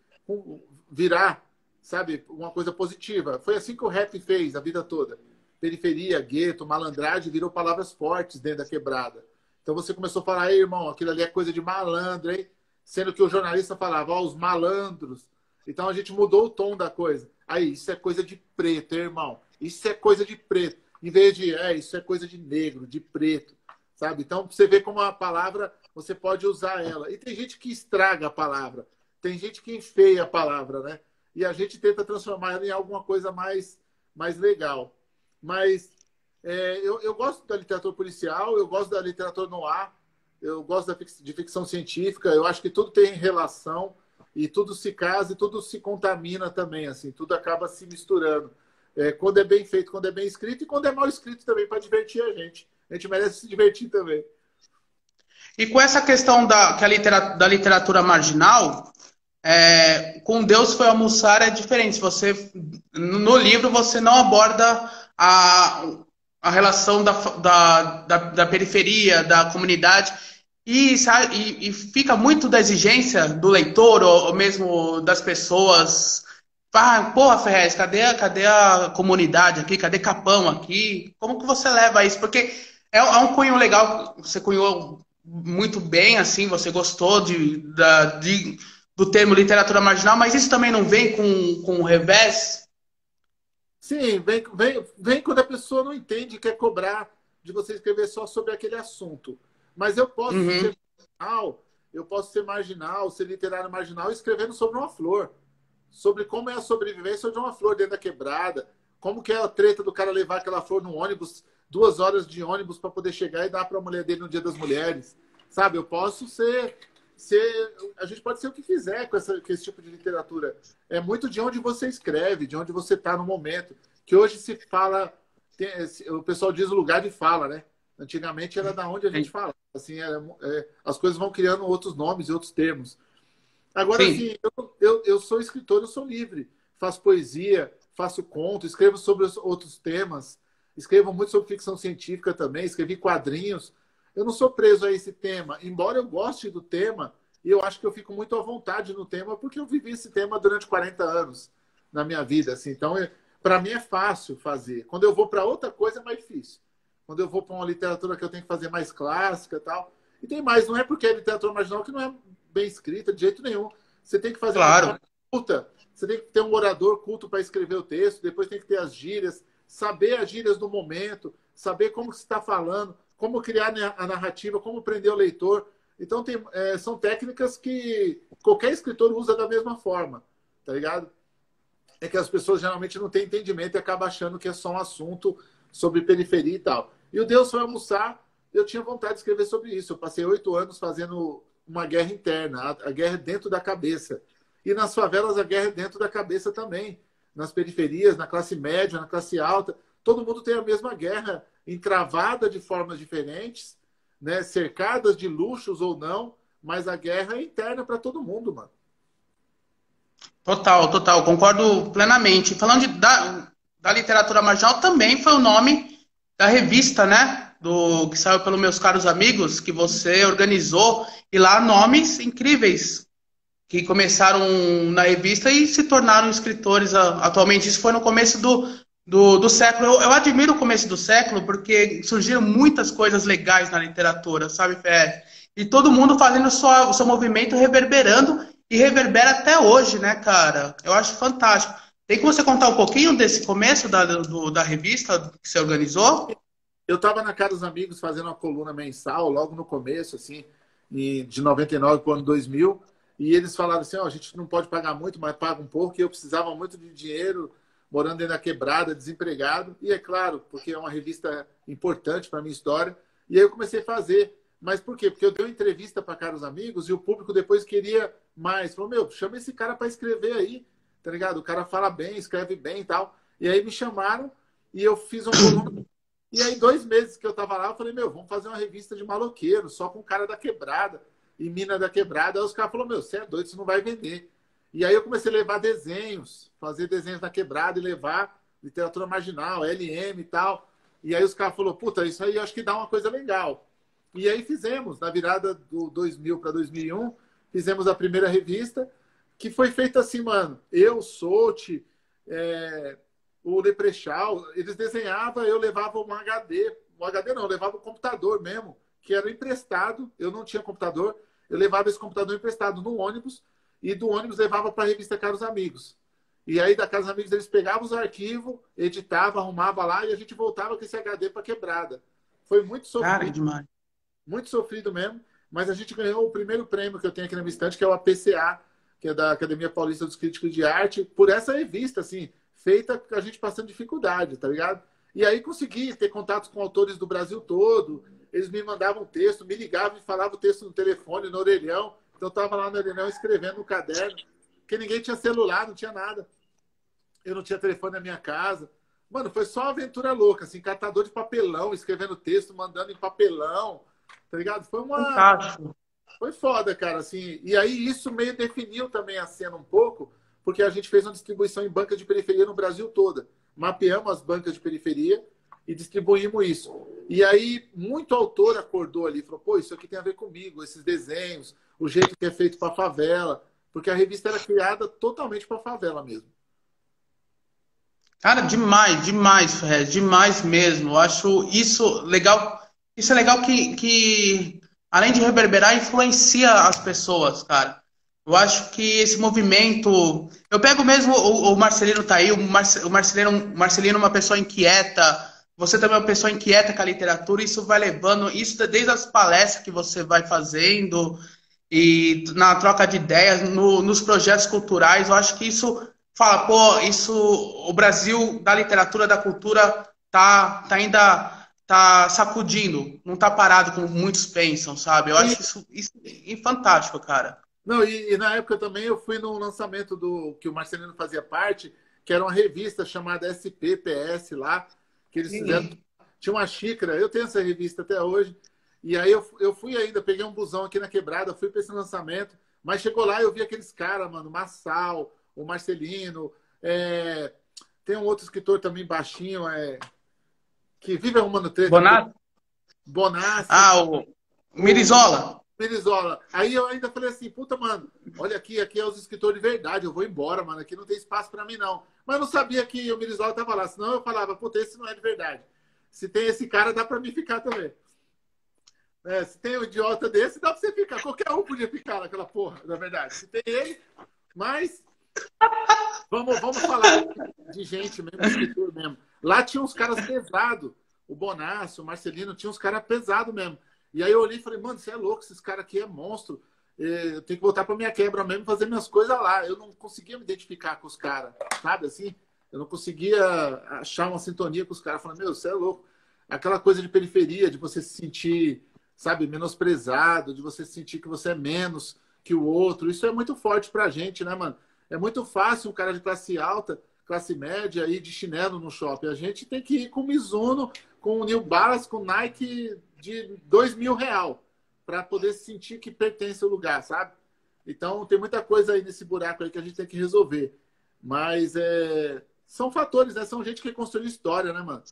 virar, sabe, uma coisa positiva. Foi assim que o rap fez a vida toda. Periferia, gueto, malandragem virou palavras fortes dentro da quebrada. Então você começou a falar, ei, irmão, aquilo ali é coisa de malandro, hein? Sendo que o jornalista falava, ó, os malandros. Então a gente mudou o tom da coisa. Aí, isso é coisa de preto, hein, irmão. Isso é coisa de preto. Em vez de, isso é coisa de negro, de preto, sabe? Então você vê como a palavra, você pode usar ela. E tem gente que estraga a palavra. Tem gente que enfeia a palavra, né? E a gente tenta transformar ela em alguma coisa mais legal. Mas eu gosto da literatura policial, eu gosto da literatura noir, eu gosto de ficção científica, eu acho que tudo tem relação e tudo se casa e tudo se contamina também, assim, tudo acaba se misturando. Quando é bem feito, quando é bem escrito e quando é mal escrito também, para divertir a gente. A gente merece se divertir também. E com essa questão da literatura marginal, com Deus foi almoçar é diferente. No livro você não aborda a relação da periferia, da comunidade, e fica muito da exigência do leitor ou mesmo das pessoas. Ah, porra, Ferrez, cadê a comunidade aqui? Cadê Capão aqui? Como que você leva isso? Porque é um cunho legal, você cunhou muito bem, assim, você gostou do termo literatura marginal, mas isso também não vem com o revés? Sim, vem quando a pessoa não entende, quer cobrar de você escrever só sobre aquele assunto. Mas Uhum. eu posso ser marginal, ser literário marginal, escrevendo sobre uma flor. Sobre como é a sobrevivência de uma flor dentro da quebrada, como que é a treta do cara levar aquela flor no ônibus, 2 horas de ônibus para poder chegar e dar para a mulher dele no Dia das Mulheres. Sabe, eu posso a gente pode ser o que quiser com esse tipo de literatura. É muito de onde você escreve, de onde você está no momento. Que hoje se fala, o pessoal diz o lugar de fala, né? Antigamente era da onde a gente fala. Assim, as coisas vão criando outros nomes e outros termos. Agora, Sim. assim, eu sou escritor, eu sou livre. Faço poesia, faço conto, escrevo sobre outros temas, escrevo muito sobre ficção científica também, escrevi quadrinhos. Eu não sou preso a esse tema, embora eu goste do tema, e eu acho que eu fico muito à vontade no tema, porque eu vivi esse tema durante 40 anos na minha vida. Assim. Então, para mim é fácil fazer. Quando eu vou para outra coisa, é mais difícil. Quando eu vou para uma literatura que eu tenho que fazer mais clássica e tal. E tem mais, não é porque é literatura marginal que não é bem escrita de jeito nenhum. Você tem que fazer uma Claro. história culta, você tem que ter um orador culto para escrever o texto, depois tem que ter as gírias, saber as gírias do momento, saber como se está falando, como criar a narrativa, como prender o leitor. Então, são técnicas que qualquer escritor usa da mesma forma, tá ligado? É que as pessoas geralmente não têm entendimento e acabam achando que é só um assunto sobre periferia e tal. E o Deus foi almoçar, eu tinha vontade de escrever sobre isso. Eu passei 8 anos fazendo uma guerra interna, a guerra dentro da cabeça. E nas favelas a guerra é dentro da cabeça também. Nas periferias, na classe média, na classe alta. Todo mundo tem a mesma guerra, entravada de formas diferentes, né? Cercadas de luxos ou não, mas a guerra é interna para todo mundo, mano. Total, total, concordo plenamente. Falando da literatura marginal, também foi o nome da revista, né? Do que saiu pelos meus caros amigos, que você organizou, e lá nomes incríveis que começaram na revista e se tornaram escritores atualmente. Isso foi no começo do século. Eu admiro o começo do século porque surgiram muitas coisas legais na literatura, sabe, Fé? E todo mundo fazendo o seu movimento, reverberando e reverbera até hoje, né, cara? Eu acho fantástico. Tem como você contar um pouquinho desse começo da revista que você organizou? Eu estava na Casa dos Amigos fazendo uma coluna mensal, logo no começo, assim, de 99 para o ano 2000, e eles falaram assim, ó, a gente não pode pagar muito, mas paga um pouco, e eu precisava muito de dinheiro, morando dentro da quebrada, desempregado, e é claro, porque é uma revista importante para a minha história, e aí eu comecei a fazer. Mas por quê? Porque eu dei uma entrevista para Caros Amigos e o público depois queria mais. Falou, meu, chama esse cara para escrever aí, tá ligado? O cara fala bem, escreve bem e tal. E aí me chamaram e eu fiz uma coluna. E aí, 2 meses que eu tava lá, eu falei, meu, vamos fazer uma revista de maloqueiro, só com cara da quebrada e mina da quebrada. Aí os caras falaram, meu, você é doido, isso não vai vender. E aí eu comecei a levar desenhos, fazer desenhos na quebrada e levar literatura marginal, LM e tal. E aí os caras falaram, puta, isso aí eu acho que dá uma coisa legal. E aí fizemos, na virada do 2000 para 2001, fizemos a primeira revista, que foi feita assim, mano, eu, Sochi, o Leprechal, eles desenhavam, eu levava um HD não, eu levava o computador mesmo, que era emprestado, eu não tinha computador, eu levava esse computador emprestado no ônibus, e do ônibus levava para a revista Caros Amigos. E aí da Casa dos Amigos eles pegavam os arquivos, editavam, arrumavam lá, e a gente voltava com esse HD para quebrada. Foi muito Cara, que sofrido. demais. Muito sofrido mesmo, mas a gente ganhou o primeiro prêmio que eu tenho aqui na minha estante, que é o APCA, que é da Academia Paulista dos Críticos de Arte, por essa revista, assim, feita com a gente passando dificuldade, tá ligado? E aí consegui ter contatos com autores do Brasil todo, eles me mandavam texto, me ligavam e falavam o texto no telefone, no orelhão, então eu tava lá no orelhão escrevendo no caderno, porque ninguém tinha celular, não tinha nada. Eu não tinha telefone na minha casa. Mano, foi só uma aventura louca, assim, catador de papelão, escrevendo texto, mandando em papelão, tá ligado? Fantástico. Foi foda, cara, assim. E aí isso meio definiu também a cena um pouco, porque a gente fez uma distribuição em banca de periferia no Brasil toda. Mapeamos as bancas de periferia e distribuímos isso. E aí muito autor acordou ali, falou, pô, isso aqui tem a ver comigo, esses desenhos, o jeito que é feito para favela, porque a revista era criada totalmente para favela mesmo. Cara, demais, demais, Fred, demais mesmo. Eu acho isso legal. Isso é legal que, além de reverberar, influencia as pessoas, cara. Eu acho que esse movimento. Eu pego mesmo o Marcelino tá aí, o Marcelino é uma pessoa inquieta. Você também é uma pessoa inquieta com a literatura. Isso vai levando, isso desde as palestras que você vai fazendo e na troca de ideias, nos projetos culturais. Eu acho que isso fala, pô, isso, o Brasil da literatura, da cultura, tá ainda tá sacudindo, não tá parado como muitos pensam, sabe? Eu acho isso fantástico, cara. Não, e na época também eu fui no lançamento do que o Marcelino fazia parte, que era uma revista chamada SPPS lá, que eles fizeram. Sim. Tinha uma xícara, eu tenho essa revista até hoje. E aí eu fui ainda, peguei um busão aqui na quebrada, fui para esse lançamento, mas chegou lá e eu vi aqueles caras, mano, Massal, o Marcelino, tem um outro escritor também baixinho, que vive arrumando treta, Bonato? Bonassi, Ah, o o Mirizola. Merizola. Aí eu ainda falei assim, puta, mano, olha aqui é os escritores de verdade, eu vou embora, mano, aqui não tem espaço pra mim, não. Mas eu não sabia que o Merizola tava lá, senão eu falava, puta, esse não é de verdade. Se tem esse cara, dá pra mim ficar também. Se tem um idiota desse, dá pra você ficar. Qualquer um podia ficar naquela porra, na verdade. Se tem ele, mas vamos falar de gente mesmo, de escritor mesmo. Lá tinha uns caras pesados. O Bonassi, o Marcelino, tinha uns caras pesados mesmo. E aí eu olhei e falei, mano, você é louco, esses caras aqui é monstro. Eu tenho que voltar pra minha quebra mesmo e fazer minhas coisas lá. Eu não conseguia me identificar com os caras, sabe assim? Eu não conseguia achar uma sintonia com os caras. Falei, meu, você é louco. Aquela coisa de periferia, de você se sentir, sabe, menosprezado, de você sentir que você é menos que o outro. Isso é muito forte pra gente, né, mano? É muito fácil um cara de classe alta, classe média, ir de chinelo no shopping. A gente tem que ir com Mizuno, com New Balance, com Nike de R$ 2.000 para poder sentir que pertence ao lugar, sabe? Então, tem muita coisa aí nesse buraco aí que a gente tem que resolver. Mas são fatores, né? São gente que construiu história, né, mano?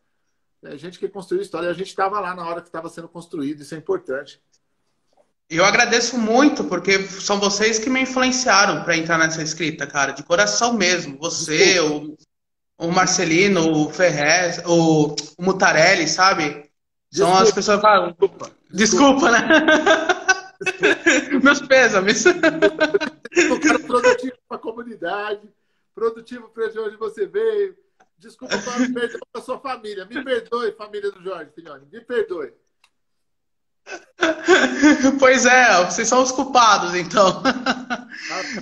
É gente que construiu história. A gente estava lá na hora que estava sendo construído. Isso é importante. Eu agradeço muito, porque são vocês que me influenciaram para entrar nessa escrita, cara, de coração mesmo. Você, Desculpa, o Marcelino, o Ferrez, o Mutarelli, sabe? São as desculpa, pessoas que falam. desculpa, desculpa. Desculpa, né? Meus pêsames. Um cara produtivo para a comunidade, produtivo para onde você veio. Desculpa, perdão para sua família. Me perdoe, família do Jorge Filhoni. Me perdoe. Pois é, vocês são os culpados, então.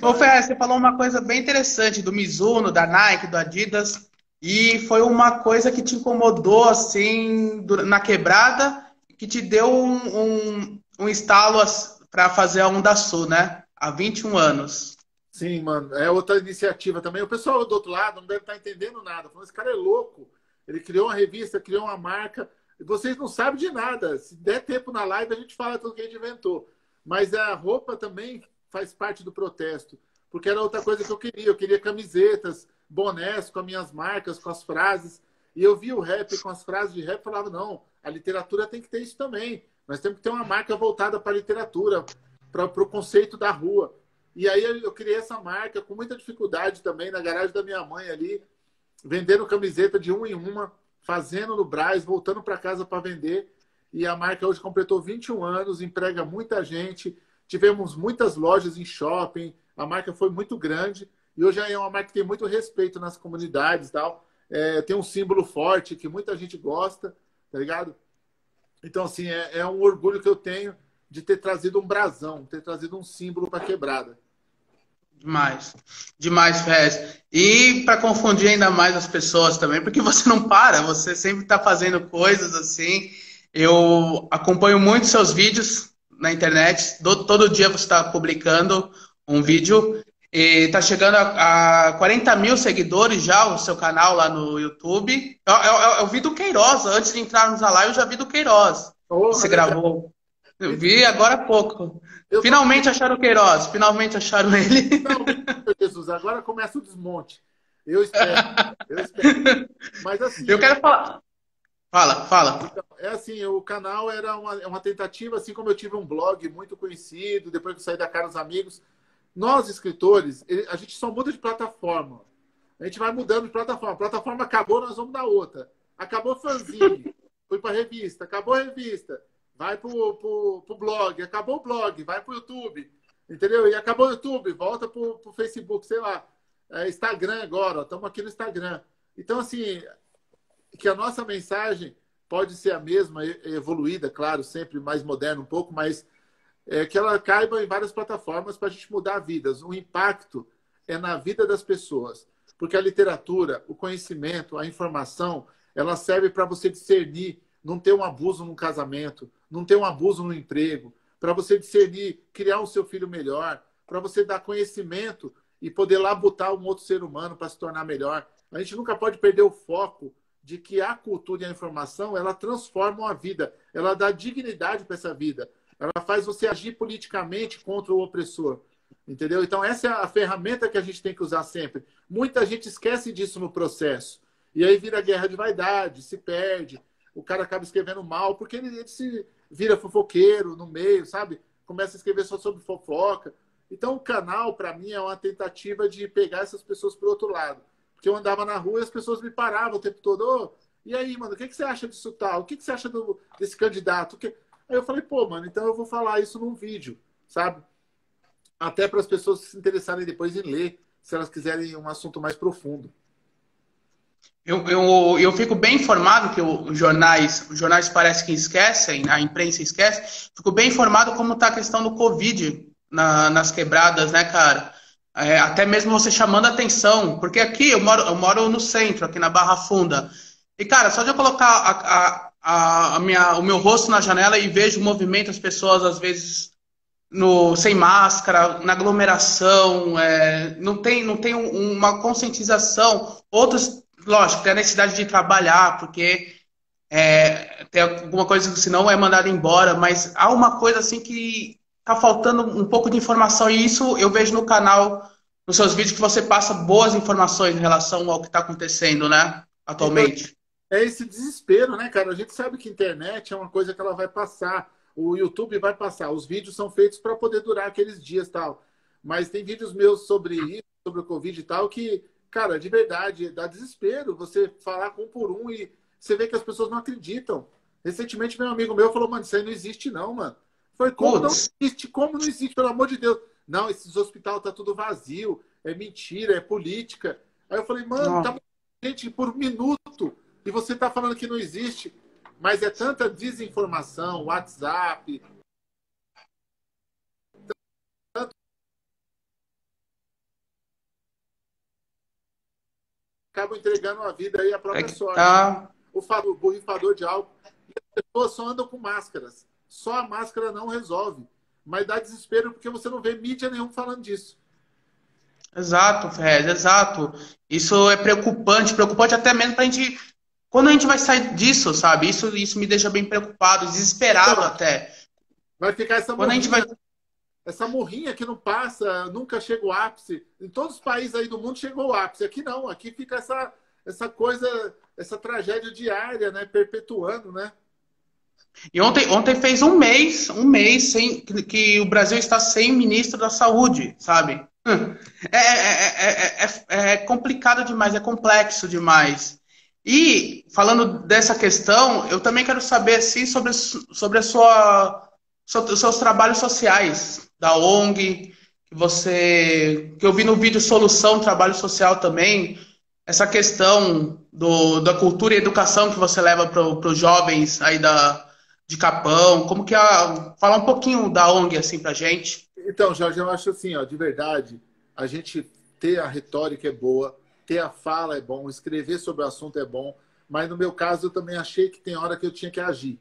Ô, Rapaz, Fer, você falou uma coisa bem interessante do Mizuno, da Nike, do Adidas, e foi uma coisa que te incomodou, assim, na quebrada, que te deu um estalo para fazer a Onda Sul, né? Há 21 anos. sim, mano. É outra iniciativa também. O pessoal do outro lado não deve estar entendendo nada. Falando, esse cara é louco. Ele criou uma revista, criou uma marca. E vocês não sabem de nada. Se der tempo na live, a gente fala tudo que a gente inventou. Mas a roupa também faz parte do protesto. Porque era outra coisa que eu queria. Eu queria camisetas, bonés com as minhas marcas, com as frases. E eu via o rap com as frases de rap e falava, não, a literatura tem que ter isso também. Nós temos que ter uma marca voltada para a literatura, para o conceito da rua. E aí eu criei essa marca com muita dificuldade também, na garagem da minha mãe ali, vendendo camiseta de uma em uma, fazendo no Brás, voltando para casa para vender. E a marca hoje completou 21 anos, emprega muita gente. Tivemos muitas lojas em shopping, a marca foi muito grande. E hoje é uma marca que tem muito respeito nas comunidades e tal. Tem um símbolo forte que muita gente gosta, tá ligado? Então, assim, é um orgulho que eu tenho de ter trazido um brasão, ter trazido um símbolo para quebrada. Demais. Demais, Fez. E para confundir ainda mais as pessoas também, porque você não para, você sempre está fazendo coisas assim. Eu acompanho muito seus vídeos na internet. Todo dia você está publicando um vídeo. E está chegando a 40 mil seguidores já, o seu canal lá no YouTube. Eu vi do Queiroz, antes de entrarmos na live, eu já vi do Queiroz. Porra, Você legal. gravou. Eu vi agora há pouco. Eu tô... Finalmente acharam o Queiroz, finalmente acharam ele. Não, Jesus, agora começa o desmonte. Eu espero, eu espero. Mas assim, Eu quero falar. Fala, fala. é assim, o canal era uma tentativa, assim como eu tive um blog muito conhecido, depois que eu saí da Cara dos Amigos. Nós, escritores, a gente só muda de plataforma. A gente vai mudando de plataforma. A plataforma acabou, nós vamos dar outra. Acabou o fanzine, foi para revista. Acabou a revista, vai pro blog. Acabou o blog, vai pro YouTube. Entendeu? E acabou o YouTube, volta pro Facebook, sei lá. Instagram agora, estamos aqui no Instagram. Então, assim, que a nossa mensagem pode ser a mesma, evoluída, claro, sempre mais moderna um pouco, mas que ela caiba em várias plataformas para a gente mudar vidas. O impacto é na vida das pessoas. Porque a literatura, o conhecimento, a informação, ela serve para você discernir, não ter um abuso no casamento, não ter um abuso no emprego, para você discernir, criar o seu filho melhor, para você dar conhecimento e poder labutar um outro ser humano para se tornar melhor. A gente nunca pode perder o foco de que a cultura e a informação, ela transformam a vida, ela dá dignidade para essa vida. Ela faz você agir politicamente contra o opressor. Entendeu? Então, essa é a ferramenta que a gente tem que usar sempre. Muita gente esquece disso no processo. E aí vira guerra de vaidade, se perde. O cara acaba escrevendo mal, porque ele se vira fofoqueiro no meio, sabe? Começa a escrever só sobre fofoca. Então, o canal, para mim, é uma tentativa de pegar essas pessoas para o outro lado. Porque eu andava na rua e as pessoas me paravam o tempo todo. Oh, e aí, mano, o que você acha disso tal? O que você acha desse candidato? Aí eu falei, pô, mano, então eu vou falar isso num vídeo, sabe? Até para as pessoas se interessarem depois em ler, se elas quiserem um assunto mais profundo. Eu fico bem informado que os jornais parece que esquecem, a imprensa esquece. Fico bem informado como está a questão do Covid nas quebradas, né, cara? Até mesmo você chamando a atenção, porque aqui eu moro no centro, aqui na Barra Funda. E, cara, só de eu colocar o meu rosto na janela e vejo o movimento, as pessoas às vezes no, sem máscara, na aglomeração, não tem uma conscientização. Outros, lógico, tem a necessidade de trabalhar, porque tem alguma coisa que senão é mandado embora, mas há uma coisa assim que tá faltando um pouco de informação, e isso eu vejo no canal, nos seus vídeos, que você passa boas informações em relação ao que está acontecendo, né, Então, atualmente. é esse desespero, né, cara? A gente sabe que a internet é uma coisa que ela vai passar, o YouTube vai passar, os vídeos são feitos para poder durar aqueles dias e tal. Mas tem vídeos meus sobre isso, sobre o Covid e tal, que, cara, de verdade, dá desespero você falar um por um e você vê que as pessoas não acreditam. Recentemente, meu amigo meu falou, mano, isso aí não existe não, mano. Foi como não Putz, existe? Como não existe, pelo amor de Deus? Não, esses hospitais tá tudo vazio, é mentira, é política. Aí eu falei, mano, tá não. morrendo gente por minuto e você tá falando que não existe. Mas é tanta desinformação, WhatsApp, acabam entregando a vida aí à É própria que sorte. tá. O borrifador de álcool, as pessoas só andam com máscaras. Só a máscara não resolve. Mas dá desespero porque você não vê mídia nenhum falando disso. Exato, Fred, exato. Isso é preocupante, preocupante até mesmo pra gente. Quando a gente vai sair disso, sabe? Isso me deixa bem preocupado, desesperado Então, até. vai ficar Quando a gente vai. essa morrinha que não passa, nunca chega o ápice. Em todos os países aí do mundo chegou o ápice. Aqui não, aqui fica essa coisa, essa tragédia diária, né? Perpetuando, né? E ontem fez um mês que o Brasil está sem ministro da Saúde, sabe? É complicado demais, é complexo demais. E falando dessa questão, eu também quero saber assim, sobre os seus trabalhos sociais da ONG, que eu vi no vídeo Solução Trabalho Social também, essa questão da cultura e educação que você leva para os jovens aí de Capão, como que falar um pouquinho da ONG assim pra gente. Então, Jorge, eu acho assim, ó, de verdade, a gente ter a retórica é boa, ter a fala é bom, escrever sobre o assunto é bom, mas no meu caso eu também achei que tem hora que eu tinha que agir.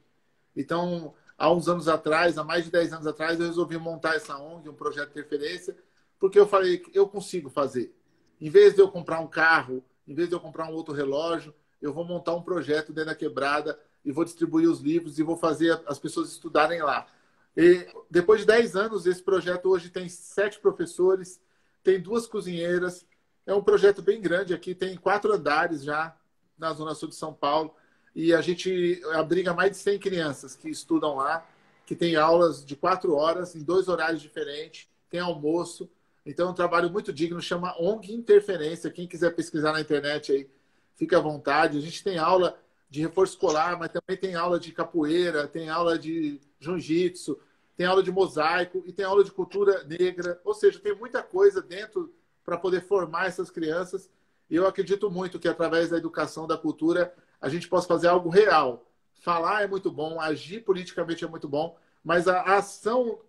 Então, há uns anos atrás, há mais de 10 anos atrás, eu resolvi montar essa ONG, um projeto de referência, porque eu falei que eu consigo fazer. Em vez de eu comprar um carro, em vez de eu comprar um outro relógio, eu vou montar um projeto dentro da quebrada e vou distribuir os livros e vou fazer as pessoas estudarem lá. E depois de 10 anos, esse projeto hoje tem 7 professores, tem 2 cozinheiras. É um projeto bem grande aqui, tem 4 andares já na Zona Sul de São Paulo. E a gente abriga mais de 100 crianças que estudam lá, que tem aulas de 4 horas, em 2 horários diferentes, tem almoço. Então é um trabalho muito digno, chama ONG Interferência. Quem quiser pesquisar na internet aí, fica à vontade. A gente tem aula de reforço escolar, mas também tem aula de capoeira, tem aula de jiu-jitsu, tem aula de mosaico e tem aula de cultura negra. Ou seja, tem muita coisa dentro para poder formar essas crianças. E eu acredito muito que através da educação, da cultura, a gente possa fazer algo real. Falar é muito bom, agir politicamente é muito bom, mas a ação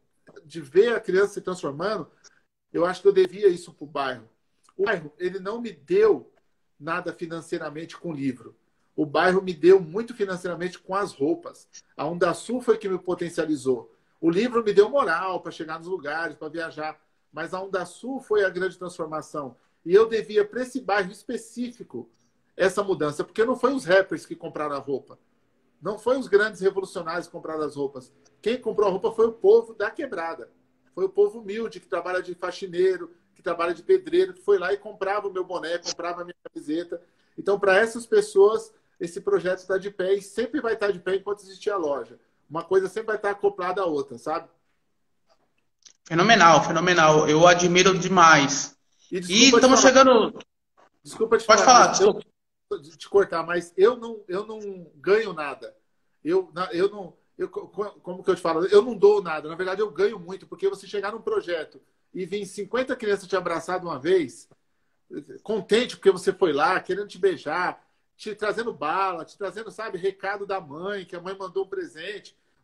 de ver a criança se transformando, eu acho que eu devia isso para o bairro. O bairro, ele não me deu nada financeiramente com o livro. O bairro me deu muito financeiramente com as roupas. A Undasul foi que me potencializou. O livro me deu moral para chegar nos lugares, para viajar. Mas a Undasul foi a grande transformação. E eu devia, para esse bairro específico, essa mudança. Porque não foi os rappers que compraram a roupa. Não foi os grandes revolucionários que compraram as roupas. Quem comprou a roupa foi o povo da quebrada. Foi o povo humilde, que trabalha de faxineiro, que trabalha de pedreiro, que foi lá e comprava o meu boné, comprava a minha camiseta. Então, para essas pessoas, esse projeto está de pé e sempre vai estar de pé enquanto existir a loja. Uma coisa sempre vai estar acoplada à outra, sabe? Fenomenal, fenomenal. Eu admiro demais. E E estamos chegando. desculpa te Pode falar, mas falar, desculpa. te cortar, mas eu não ganho nada. Eu não, como que eu te falo? Eu não dou nada. Na verdade, eu ganho muito, porque você chegar num projeto e vir 50 crianças te abraçar de uma vez, contente porque você foi lá, querendo te beijar, te trazendo bala, te trazendo, sabe, recado da mãe, que a mãe mandou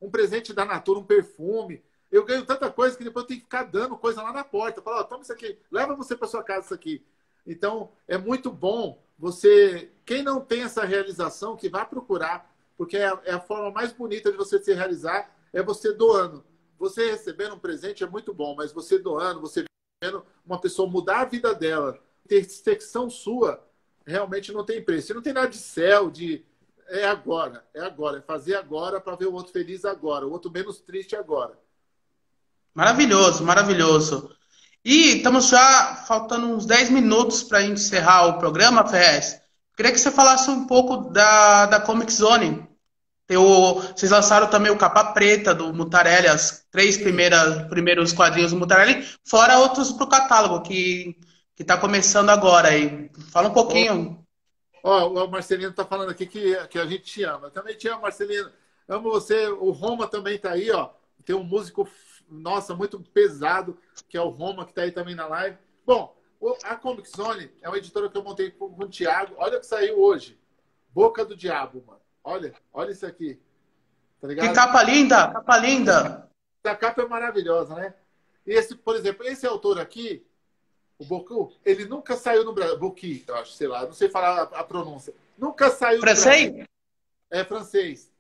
um presente da Natura, um perfume. Eu ganho tanta coisa que depois eu tenho que ficar dando coisa lá na porta. Fala, ó, toma isso aqui, leva você para sua casa isso aqui. Então, é muito bom você, quem não tem essa realização, que vá procurar, porque é a forma mais bonita de você se realizar, é você doando. você recebendo um presente é muito bom, mas você doando, você vendo uma pessoa mudar a vida dela, intersecção sua, realmente não tem preço. E não tem nada de céu, de é agora, é fazer agora para ver o outro feliz agora, o outro menos triste agora. Maravilhoso, maravilhoso. E estamos já faltando uns 10 minutos para encerrar o programa, Ferrez. Queria que você falasse um pouco da Comic Zone. Vocês lançaram também o Capa Preta do Mutarelli, as três primeiros quadrinhos do Mutarelli, fora outros para o catálogo, que está começando agora aí. Fala um pouquinho. Ó, o Marcelino está falando aqui que a gente te ama. Também te amo, Marcelino. Amo você. O Roma também está aí, ó. Tem um músico, nossa, muito pesado, que é o Roma, que está aí também na live. Bom, a Comic Zone é uma editora que eu montei com o Thiago. Olha o que saiu hoje. Boca do Diabo, mano. Olha isso aqui. Tá ligado? Que capa linda! Capa linda! Essa capa é maravilhosa, né? E esse, por exemplo, esse autor aqui, o Boku, ele nunca saiu no Brasil. Boki, eu acho, sei lá, não sei falar a pronúncia. Nunca saiu no Francês? Brasil. É francês.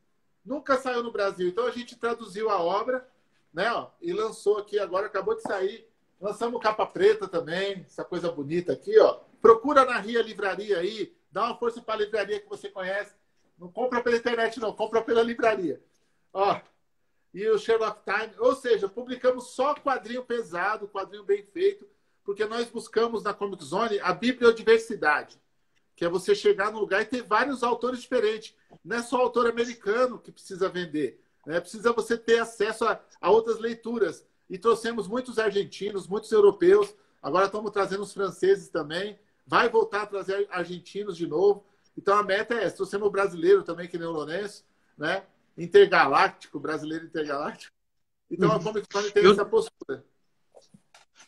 Nunca saiu no Brasil. Então a gente traduziu a obra, né? Ó, e lançou aqui agora, acabou de sair. Lançamos capa preta também, essa coisa bonita aqui, ó. Procura na Ria Livraria aí, dá uma força para a livraria que você conhece. Não compra pela internet, não, compra pela livraria. Ó, e o Sherlock Times, ou seja, publicamos só quadrinho pesado, quadrinho bem feito, porque nós buscamos na Comic Zone a bibliodiversidade, que é você chegar no lugar e ter vários autores diferentes. Não é só autor americano que precisa vender, né? Precisa você ter acesso a outras leituras. E trouxemos muitos argentinos, muitos europeus, agora estamos trazendo os franceses também, vai voltar a trazer argentinos de novo. Então a meta é essa, trouxemos o brasileiro também, que nem o Lourenço, né? Intergaláctico, brasileiro intergaláctico. Então a Comic Con tem essa postura.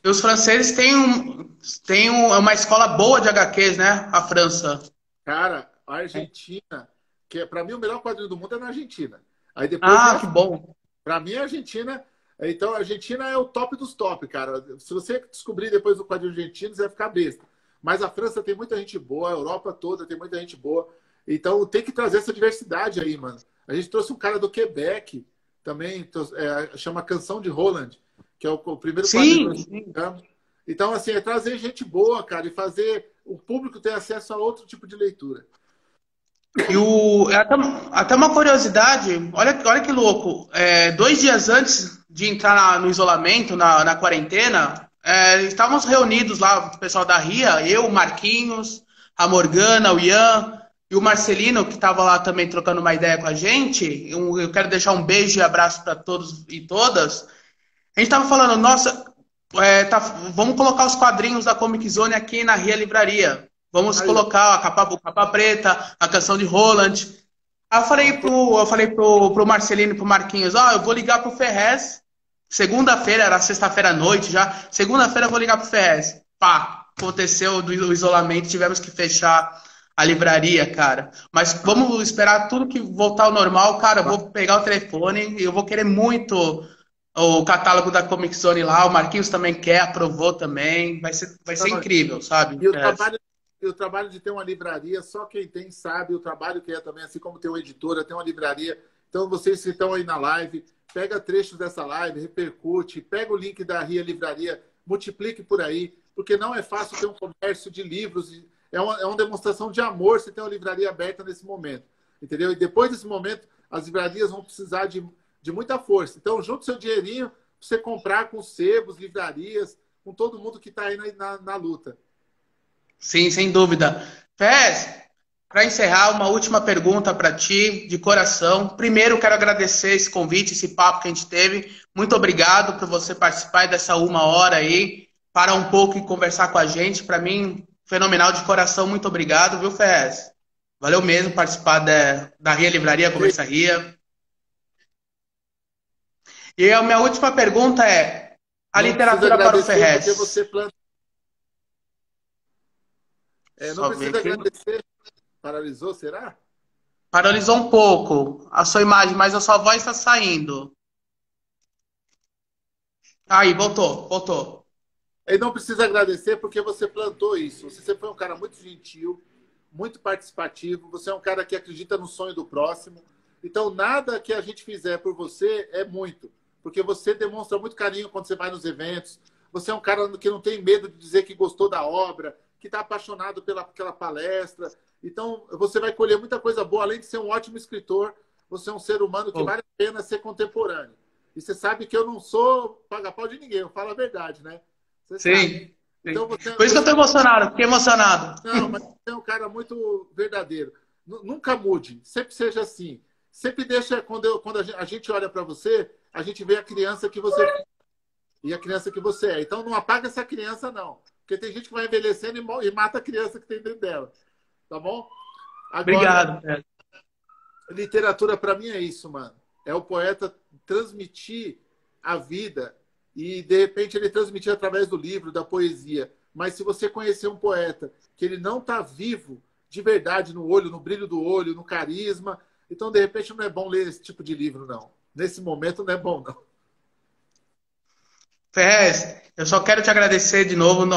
E os franceses têm uma escola boa de HQs, né? A França. Cara, a Argentina, que é para mim o melhor quadrinho do mundo é na Argentina. Aí depois Que bom. para mim a Argentina, então a Argentina é o top dos top, cara. Se você descobrir depois do quadrinho argentino, você vai ficar besta. Mas a França tem muita gente boa, a Europa toda tem muita gente boa. Então tem que trazer essa diversidade aí, mano. A gente trouxe um cara do Quebec também, chama Canção de Roland, que é o primeiro quadrinho que nós publicamos. Então, assim, é trazer gente boa, cara, e fazer o público ter acesso a outro tipo de leitura. E até uma curiosidade, olha que louco. 2 dias antes de entrar no isolamento, na quarentena, estávamos reunidos lá, o pessoal da RIA, eu, o Marquinhos, a Morgana, o Ian e o Marcelino, que estava lá também trocando uma ideia com a gente. Eu quero deixar um beijo e abraço para todos e todas. A gente estava falando, nossa, vamos colocar os quadrinhos da Comic Zone aqui na Ria Livraria. Vamos colocar a capa preta, a canção de Roland. Aí eu falei pro Marcelino e pro Marquinhos, eu vou ligar pro Ferrez. Segunda-feira, era sexta-feira à noite já. Segunda-feira eu vou ligar pro Ferrez. Pá, aconteceu do isolamento, tivemos que fechar a livraria, cara. Mas vamos esperar tudo que voltar ao normal, cara. Eu vou pegar o telefone e eu vou querer muito o catálogo da Comic Zone lá. O Marquinhos também quer, aprovou também. Vai ser incrível, sabe? E o trabalho de ter uma livraria, só quem tem sabe o trabalho que é também, assim como ter uma editora, ter uma livraria. Então, vocês que estão aí na live, pega trechos dessa live, repercute, pega o link da Ria Livraria, multiplique por aí, porque não é fácil ter um comércio de livros. É uma demonstração de amor você ter uma livraria aberta nesse momento, entendeu? E depois desse momento, as livrarias vão precisar de muita força. Então, junte seu dinheirinho para você comprar com sebos, livrarias, com todo mundo que está aí na luta. Sim, sem dúvida. Fez, para encerrar, uma última pergunta para ti, de coração. Primeiro, quero agradecer esse convite, esse papo que a gente teve. Muito obrigado por você participar dessa 1 hora aí, parar um pouco e conversar com a gente. Para mim, fenomenal de coração. Muito obrigado, viu, Fez? Valeu mesmo participar da Ria Livraria, Conversa Ria. E a minha última pergunta é: a literatura para o Ferrez. Porque você planta... não precisa agradecer. Paralisou, será? Paralisou um pouco a sua imagem, mas a sua voz está saindo. Aí, voltou. Ele não precisa agradecer porque você plantou isso. Você foi um cara muito gentil, muito participativo. Você é um cara que acredita no sonho do próximo. Então, nada que a gente fizer por você é muito. porque você demonstra muito carinho quando você vai nos eventos. Você é um cara que não tem medo de dizer que gostou da obra, que está apaixonado pelaquela palestra. Então, você vai colher muita coisa boa. Além de ser um ótimo escritor, você é um ser humano que vale a pena ser contemporâneo. E você sabe que eu não sou paga-pau de ninguém, eu falo a verdade, né? Você Sim. sabe. Então, Por isso que eu estou emocionado, fiquei emocionado. Não, mas você é um cara muito verdadeiro. Nunca mude, sempre seja assim. Sempre deixa, quando a gente olha para você, a gente vê a criança que você é e a criança que você é. Então não apaga essa criança, não. Porque tem gente que vai envelhecendo e mata a criança que tem dentro dela. Tá bom? Agora, Obrigado, Fred. literatura para mim é isso, mano. É o poeta transmitir a vida e, de repente, ele transmitir através do livro, da poesia. Mas se você conhecer um poeta que ele não está vivo de verdade no olho, no brilho do olho, no carisma, então, de repente, não é bom ler esse tipo de livro, não. Nesse momento, não é bom, não. Ferrez, eu só quero te agradecer de novo.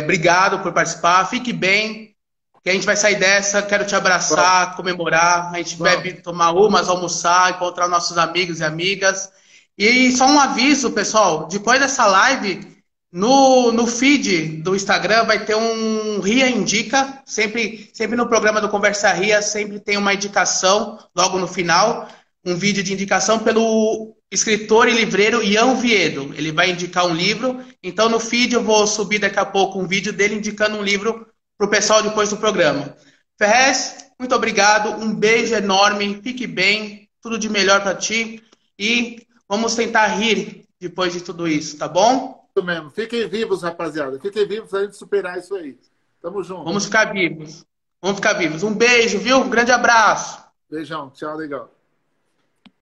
Obrigado por participar. Fique bem, que a gente vai sair dessa. Quero te abraçar, comemorar. A gente vai tomar umas, almoçar, encontrar nossos amigos e amigas. E só um aviso, pessoal. Depois dessa live, no feed do Instagram vai ter um Ria Indica. Sempre no programa do Conversa Ria, sempre tem uma indicação logo no final. Um vídeo de indicação pelo escritor e livreiro Ian Viedo. Ele vai indicar um livro. Então, no feed, eu vou subir daqui a pouco um vídeo dele indicando um livro para o pessoal depois do programa. Ferrez, muito obrigado. Um beijo enorme. Fique bem. Tudo de melhor para ti. E vamos tentar rir depois de tudo isso, tá bom? Isso mesmo. Fiquem vivos, rapaziada. Fiquem vivos para a gente superar isso aí. Tamo junto. Vamos ficar vivos. Vamos ficar vivos. Um beijo, viu? Um grande abraço. Beijão. Tchau, legal.